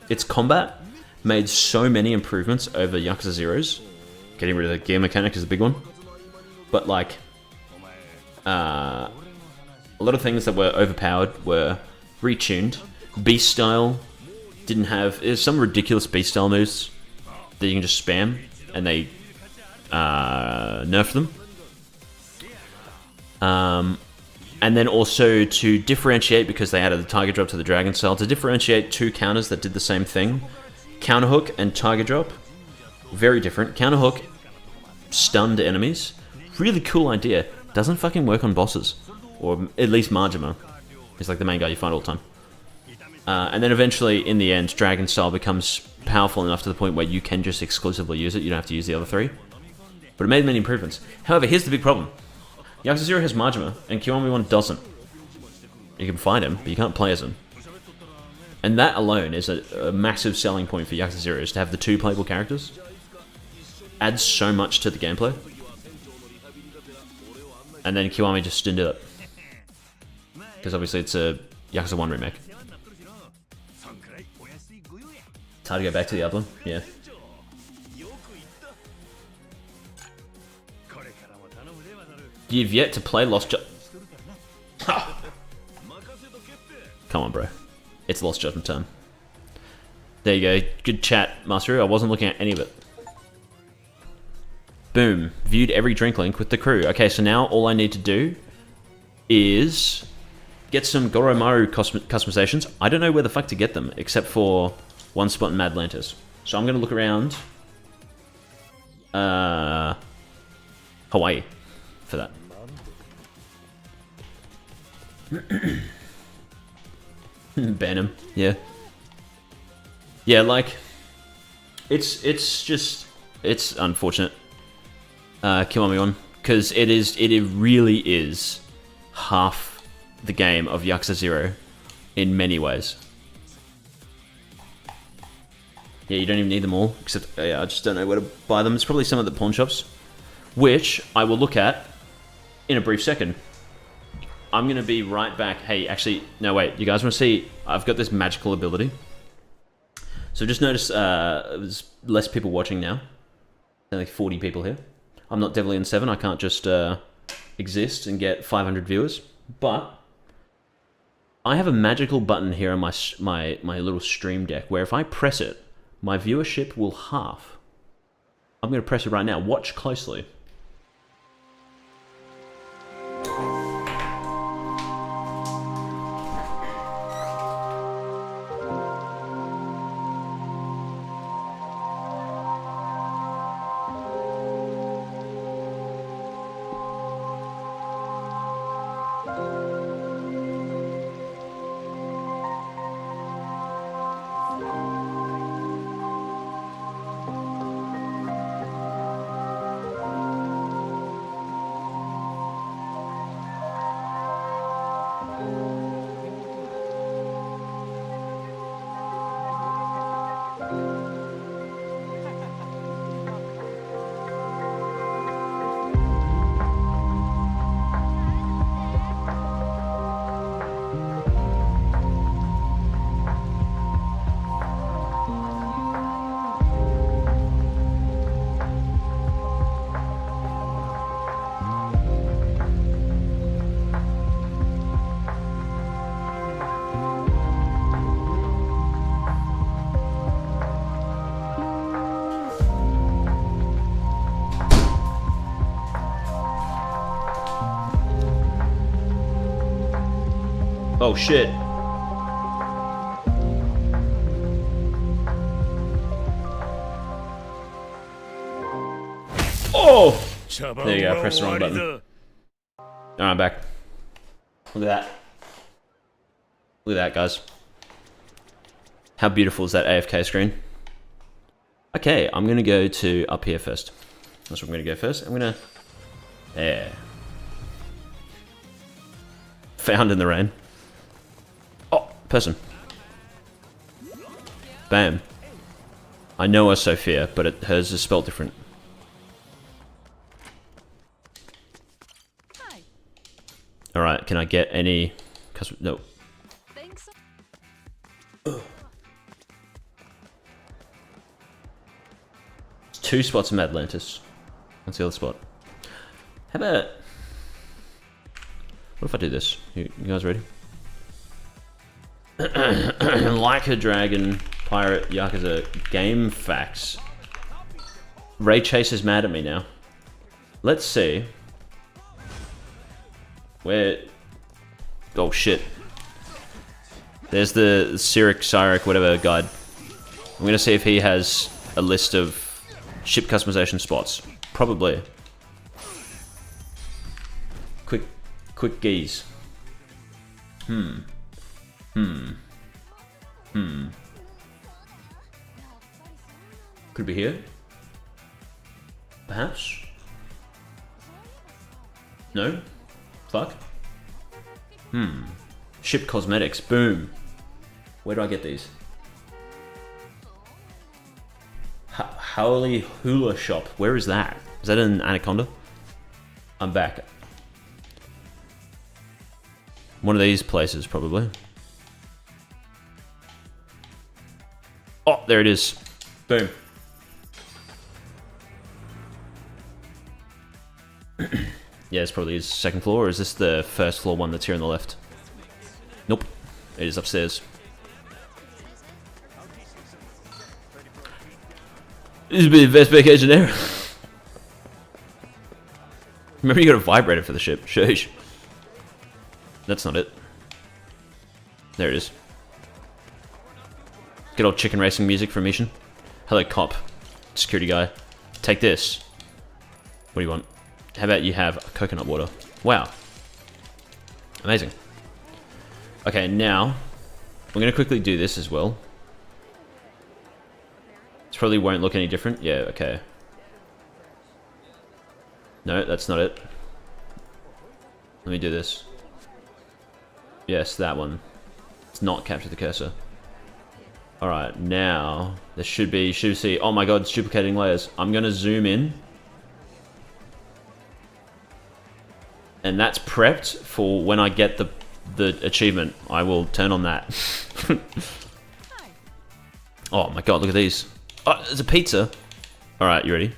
its combat made so many improvements over Yakuza 0's. Getting rid of the gear mechanic is a big one. But like, a lot of things that were overpowered were retuned. Beast style didn't have... There's some ridiculous beast style moves that you can just spam, and they nerfed them. And then also to differentiate, because they added the Tiger Drop to the Dragon style, to differentiate two counters that did the same thing. Counter Hook and Tiger Drop. Very different. Counter Hook stunned enemies. Really cool idea. Doesn't fucking work on bosses. Or at least Majima. He's like the main guy you find all the time. And then eventually, in the end, Dragon Style becomes powerful enough to the point where you can just exclusively use it. You don't have to use the other three. But it made many improvements. However, here's the big problem. Yakuza 0 has Majima, and Kiwami 1 doesn't. You can find him, but you can't play as him. And that alone is a massive selling point for Yakuza 0, is to have the two playable characters. Adds so much to the gameplay. And then Kiwami just didn't do it. because obviously it's a Yakuza 1 remake. It's hard to go back to the other one, yeah. You've yet to play Lost Come on, bro. It's Lost Judgment time. There you go. Good chat, Masteru. I wasn't looking at any of it. Boom. Viewed every drink link with the crew. Okay, so now all I need to do is get some Goromaru customizations. I don't know where the fuck to get them, except for one spot in Madlantis. So I'm going to look around Hawaii for that. Ban him, yeah. Yeah, like, it's unfortunate, Kiwami-on, because it really is half the game of Yakuza 0 in many ways. Yeah, you don't even need them all, except I just don't know where to buy them. It's probably some of the pawn shops, which I will look at in a brief second. I'm going to be right back. Hey, actually, no, wait. You guys want to see? I've got this magical ability. So just notice there's less people watching now. There's like 40 people here. I'm not Devil in 7. I can't just exist and get 500 viewers. But I have a magical button here on my little stream deck where if I press it, my viewership will half. I'm going to press it right now. Watch closely. Oh shit. Oh! There you go, I pressed the wrong button. Alright, I'm back. Look at that. Look at that, guys. How beautiful is that AFK screen? Okay, I'm gonna go to up here first. That's where I'm gonna go first. I'm gonna... There. Found in the rain. Oh, person. Bam. I know her Sophia, but hers is spelled different. Alright, can I get any... No. It's 2 spots in Atlantis. What's the other spot? How about... What if I do this? You guys ready? Like a Dragon, Pirate, Yakuza, Game Facts. Ray Chase is mad at me now. Let's see. Where... Oh shit. There's the Cyric, whatever guide. I'm gonna see if he has a list of ship customization spots. Probably. Quick geese. Could it be here? Perhaps? No? Fuck? Ship cosmetics. Boom. Where do I get these? Howley Hula Shop. Where is that? Is that in Anaconda? I'm back. One of these places, probably. Oh, there it is. Boom. Yeah, it's probably his second floor, or is this the first floor one that's here on the left? Nope. It is upstairs. This is the best vacation ever. Remember you got a vibrator for the ship. Sheesh. That's not it. There it is. Good old chicken racing music from Mission. Hello, cop. Security guy. Take this. What do you want? How about you have coconut water? Wow. Amazing. Okay, now we're going to quickly do this as well. This probably won't look any different. Yeah, okay. No, that's not it. Let me do this. Yes, that one. It's not capture the cursor. Alright, now there should be, should see, oh my god, it's duplicating layers. I'm going to zoom in. And that's prepped for when I get the achievement. I will turn on that. Oh my god, look at these. Oh, there's a pizza. Alright, you ready?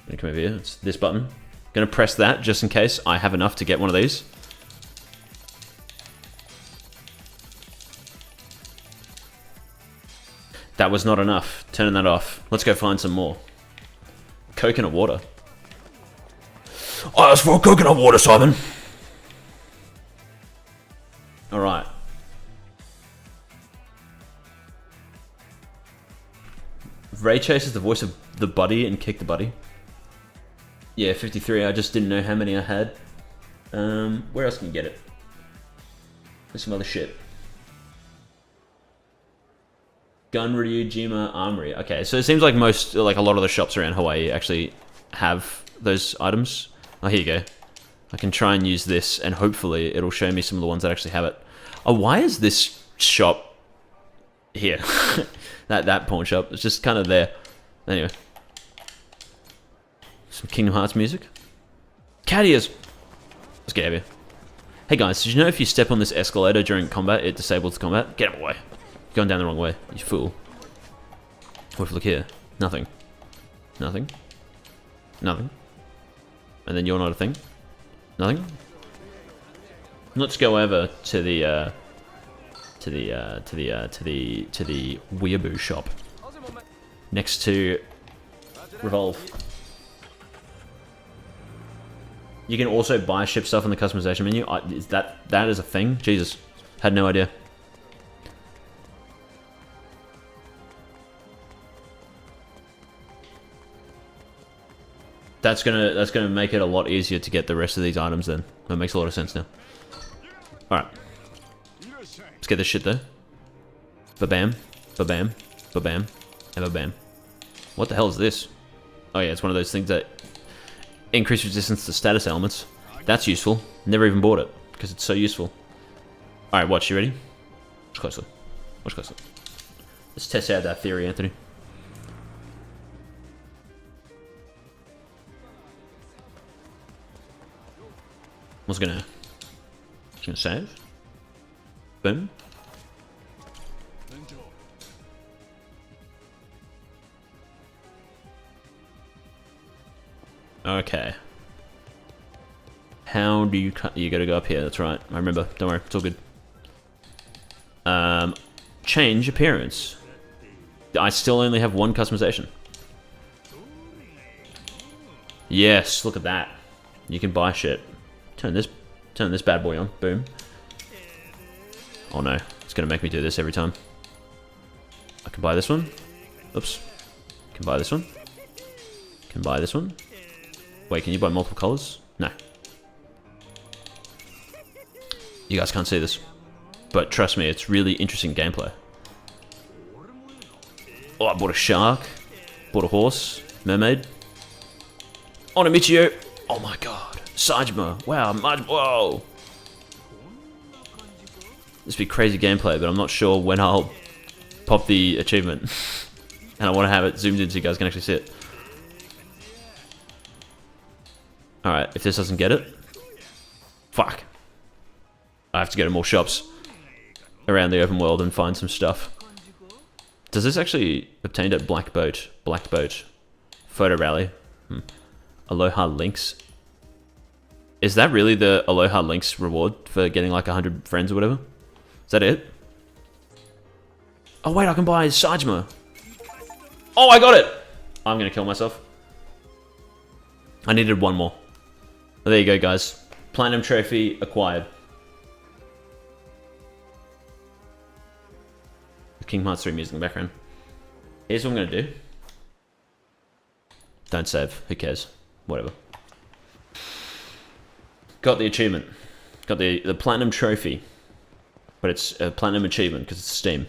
Gonna come over here. It's this button. Gonna press that just in case I have enough to get one of these. That was not enough. Turning that off. Let's go find some more. Coconut water. I asked for coconut water, Simon. Alright. Ray Chase is the voice of the buddy and Kick the Buddy. Yeah, 53. I just didn't know how many I had. Where else can you get it? There's some other shit. Gun Ryujima Armory. Okay, so it seems like a lot of the shops around Hawaii actually have those items. Oh, here you go. I can try and use this, and hopefully it'll show me some of the ones that actually have it. Oh, why is this shop here? that pawn shop. It's just kind of there. Anyway. Some Kingdom Hearts music. Cat ears! Let's get out of here. Hey guys, did you know if you step on this escalator during combat, it disables the combat? Get away. You're going down the wrong way, you fool. What if you look here? Nothing. Nothing. Nothing. And then you're not a thing. Nothing. Let's go over to the Weeaboo shop next to Revolve. You can also buy ship stuff in the customization menu. Is that is a thing? Jesus, had no idea. That's gonna make it a lot easier to get the rest of these items then. That makes a lot of sense now. Alright. Let's get this shit though. Ba-bam. Ba-bam. Ba-bam. And ba-bam. What the hell is this? Oh yeah, it's one of those things that increase resistance to status elements. That's useful. Never even bought it, because it's so useful. Alright, watch, you ready? Watch closely. Watch closely. Let's test out that theory, Anthony. What's gonna save? Boom. Okay. How do you cut? You gotta go up here. That's right. I remember. Don't worry. It's all good. Change appearance. I still only have one customization. Yes. Look at that. You can buy shit. Turn this bad boy on. Boom. Oh no, it's gonna make me do this every time. I can buy this one. Oops. Can buy this one. Can buy this one. Wait, can you buy multiple colors? No. You guys can't see this, but trust me, it's really interesting gameplay. Oh, I bought a shark. Bought a horse. Mermaid. Onamichio. Oh my god. Sajima. Wow, whoa. This would be crazy gameplay, but I'm not sure when I'll pop the achievement. And I want to have it zoomed in so you guys can actually see it. Alright, if this doesn't get it. Fuck. I have to go to more shops around the open world and find some stuff. Does this actually obtained at Black Boat? Black Boat. Photo rally. Aloha Links. Is that really the Aloha Links reward for getting like 100 friends or whatever? Is that it? Oh wait, I can buy Sajima. Oh, I got it! I'm gonna kill myself. I needed one more. Well, there you go, guys. Platinum trophy acquired. Kingdom Hearts 3 music in the background. Here's what I'm gonna do. Don't save. Who cares? Whatever. Got the achievement. Got the platinum trophy. But it's a platinum achievement because it's Steam.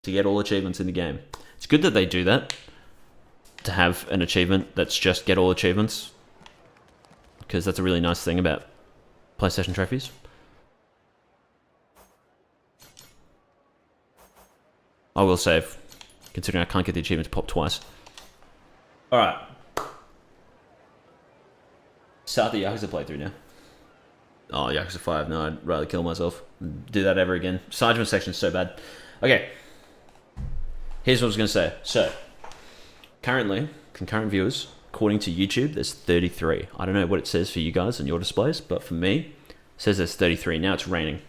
To get all achievements in the game. It's good that they do that. To have an achievement that's just get all achievements. Because that's a really nice thing about PlayStation trophies. I will save, considering I can't get the achievement to pop twice. Alright. Start the Yakuza playthrough now. Oh, Yakuza 5. No, I'd rather kill myself. Do that ever again. Sajima section's so bad. Okay. Here's what I was going to say. So, currently, concurrent viewers, according to YouTube, there's 33. I don't know what it says for you guys on your displays, but for me, it says there's 33. Now it's raining.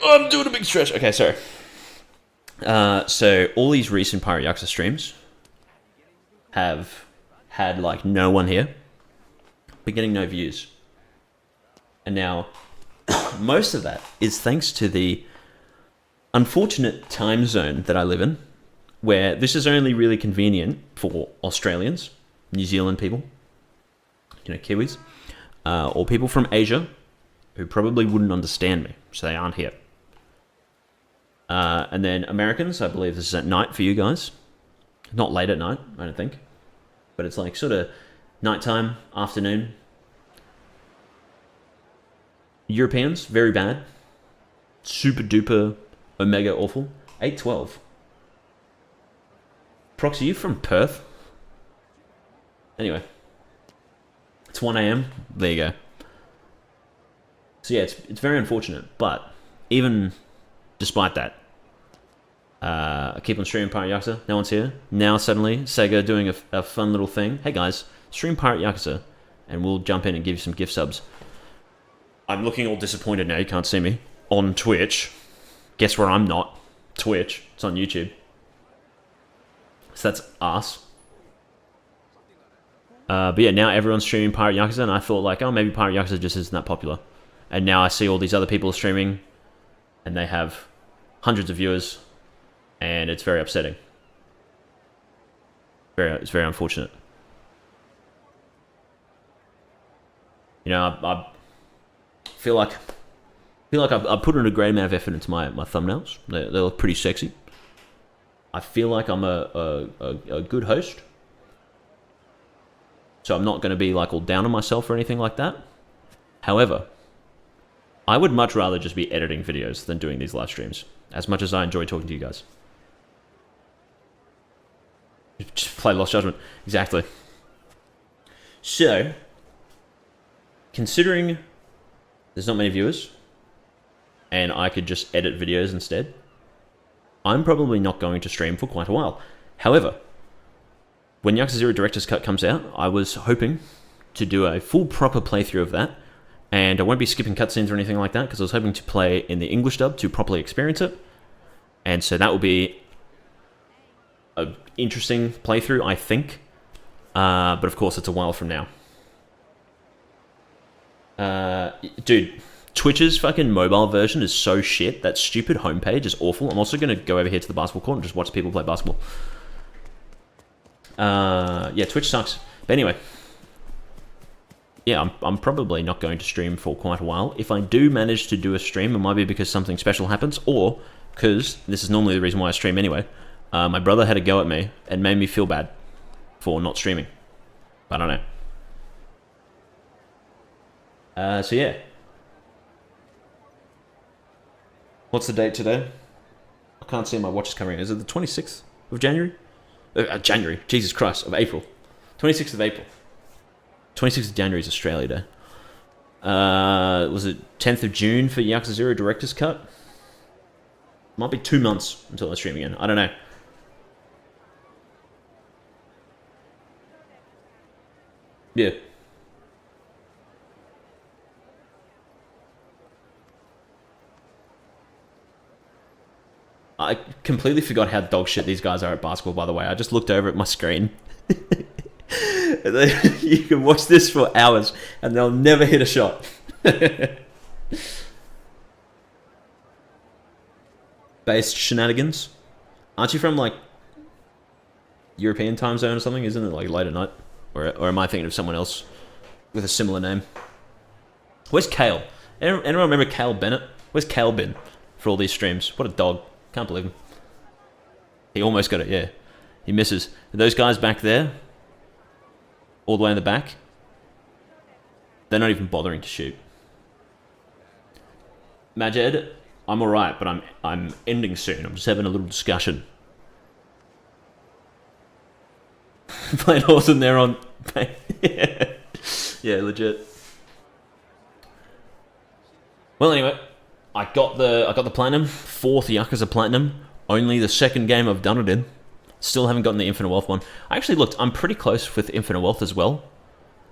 I'm doing a big stretch. Okay, sorry. So all these recent Pirate Yakuza streams have had like no one here, but getting no views. And now most of that is thanks to the unfortunate time zone that I live in, where this is only really convenient for Australians, New Zealand people, you know, Kiwis, or people from Asia who probably wouldn't understand me, so they aren't here. And then Americans, I believe this is at night for you guys. Not late at night, I don't think. But it's like sort of nighttime, afternoon. Europeans, very bad. Super duper, omega awful. 812. Prox, are you from Perth? Anyway. It's 1 AM. There you go. So yeah, it's very unfortunate. But even despite that, I keep on streaming Pirate Yakuza. No one's here. Now suddenly, Sega doing a fun little thing. Hey guys, stream Pirate Yakuza, and we'll jump in and give you some gift subs. I'm looking all disappointed now. You can't see me on Twitch. Guess where I'm not? Twitch. It's on YouTube. So that's us. But yeah, now everyone's streaming Pirate Yakuza, and I thought like, oh, maybe Pirate Yakuza just isn't that popular. And now I see all these other people streaming, and they have hundreds of viewers. And it's very upsetting. It's very unfortunate. You know, I feel like I put in a great amount of effort into my thumbnails. They look pretty sexy. I feel like I'm a good host. So I'm not going to be like all down on myself or anything like that. However, I would much rather just be editing videos than doing these live streams. As much as I enjoy talking to you guys. Just play Lost Judgment. Exactly. So, considering there's not many viewers, and I could just edit videos instead, I'm probably not going to stream for quite a while. However, when Yakuza 0 Director's Cut comes out, I was hoping to do a full proper playthrough of that, and I won't be skipping cutscenes or anything like that, because I was hoping to play in the English dub to properly experience it, and so that will be an interesting playthrough, I think. But of course, it's a while from now. Dude, Twitch's fucking mobile version is so shit. That stupid homepage is awful. I'm also going to go over here to the basketball court and just watch people play basketball. Yeah, Twitch sucks. But anyway. Yeah, I'm probably not going to stream for quite a while. If I do manage to do a stream, it might be because something special happens, or because, this is normally the reason why I stream anyway, my brother had a go at me and made me feel bad for not streaming. I don't know. So yeah. What's the date today? I can't see my watch is coming in. Is it the 26th of January? January, Jesus Christ, of April. 26th of April. 26th of January is Australia Day. Was it 10th of June for Yakuza 0 Director's Cut? Might be 2 months until I stream again. I don't know. Yeah. I completely forgot how dog shit these guys are at basketball, by the way. I just looked over at my screen. You can watch this for hours and they'll never hit a shot. Based shenanigans. Aren't you from like European time zone or something? Isn't it like late at night? Or am I thinking of someone else with a similar name? Where's Kale? Anyone remember Kale Bennett? Where's Kale been for all these streams? What a dog. Can't believe him. He almost got it, yeah. He misses. Those guys back there, all the way in the back, they're not even bothering to shoot. Majed, I'm alright, but I'm ending soon. I'm just having a little discussion. Playing horse in there on... Yeah, legit. Well, anyway, I got the platinum, 4th Yakuza platinum. Only the 2nd game I've done it in. Still haven't gotten the Infinite Wealth one. I actually looked. I'm pretty close with Infinite Wealth as well,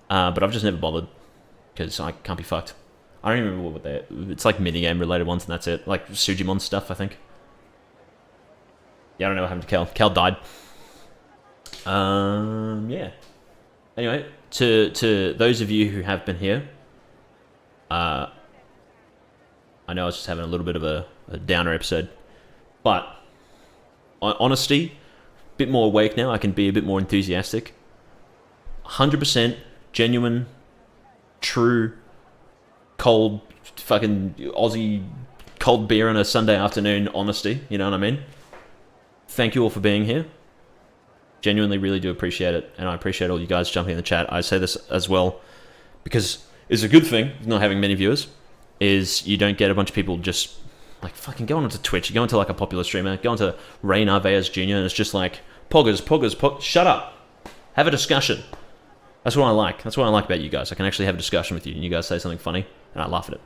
but I've just never bothered because I can't be fucked. I don't even remember what they. It's like minigame related ones, and that's it. Like Sujimon stuff, I think. Yeah, I don't know what happened to Cal. Cal died. Yeah. Anyway, to those of you who have been here, I know I was just having a little bit of a downer episode, but honesty, a bit more awake now. I can be a bit more enthusiastic. 100% genuine, true, cold, fucking Aussie cold beer on a Sunday afternoon honesty. You know what I mean? Thank you all for being here. Genuinely really do appreciate it, and I appreciate all you guys jumping in the chat. I say this as well because it's a good thing not having many viewers, is you don't get a bunch of people just like fucking going onto Twitch, you go into like a popular streamer, go into Ray Narvaez Jr. and it's just like poggers, shut up, have a discussion. That's what I like. That's what I like about you guys. I can actually have a discussion with you and you guys say something funny and I laugh at it.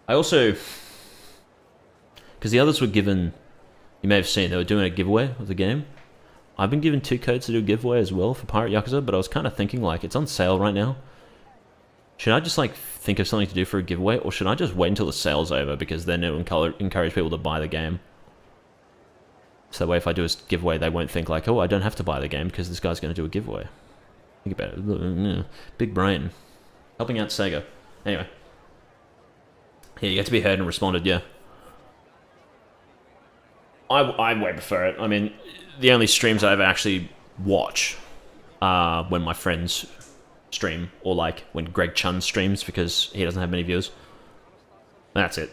I also, because the others were given, you may have seen, they were doing a giveaway of the game. I've been given 2 codes to do a giveaway as well for Pirate Yakuza, but I was kind of thinking like, it's on sale right now. Should I just like think of something to do for a giveaway, or should I just wait until the sale's over, because then it will encourage people to buy the game? So that way if I do a giveaway, they won't think like, oh, I don't have to buy the game because this guy's going to do a giveaway. Think about it. Big brain. Helping out Sega. Anyway. Yeah, you get to be heard and responded, yeah. I way prefer it. I mean, the only streams I ever actually watch are when my friends stream, or like when Greg Chun streams because he doesn't have many viewers. That's it.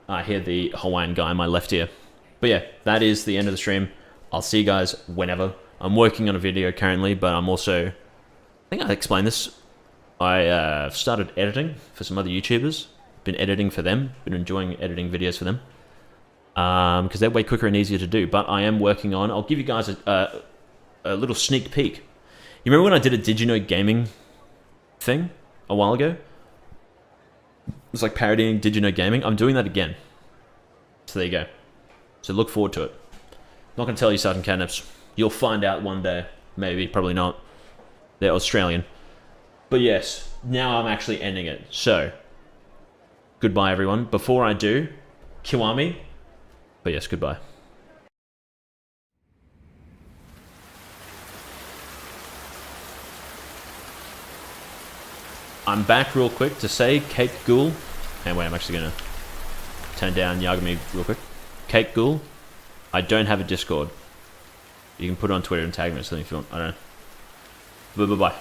I hear the Hawaiian guy in my left ear. But yeah, that is the end of the stream. I'll see you guys whenever. I'm working on a video currently, but I'm also... I think I explained this. I started editing for some other YouTubers. Been editing for them. Been enjoying editing videos for them. Because they're way quicker and easier to do. But I am working on... I'll give you guys a little sneak peek. You remember when I did a Did You Know Gaming thing a while ago? It was like parodying Did You Know Gaming. I'm doing that again. So there you go. So look forward to it. Not going to tell you, Sergeant Catnips. You'll find out one day. Maybe, probably not. They're Australian. But yes, now I'm actually ending it. So, goodbye everyone. Before I do, Kiwami. But yes, goodbye. I'm back real quick to say Cake Ghoul. Anyway, I'm actually going to turn down Yagami real quick. Cake Ghoul, I don't have a Discord. You can put it on Twitter and tag me or something if you want. I don't know. Bye-bye.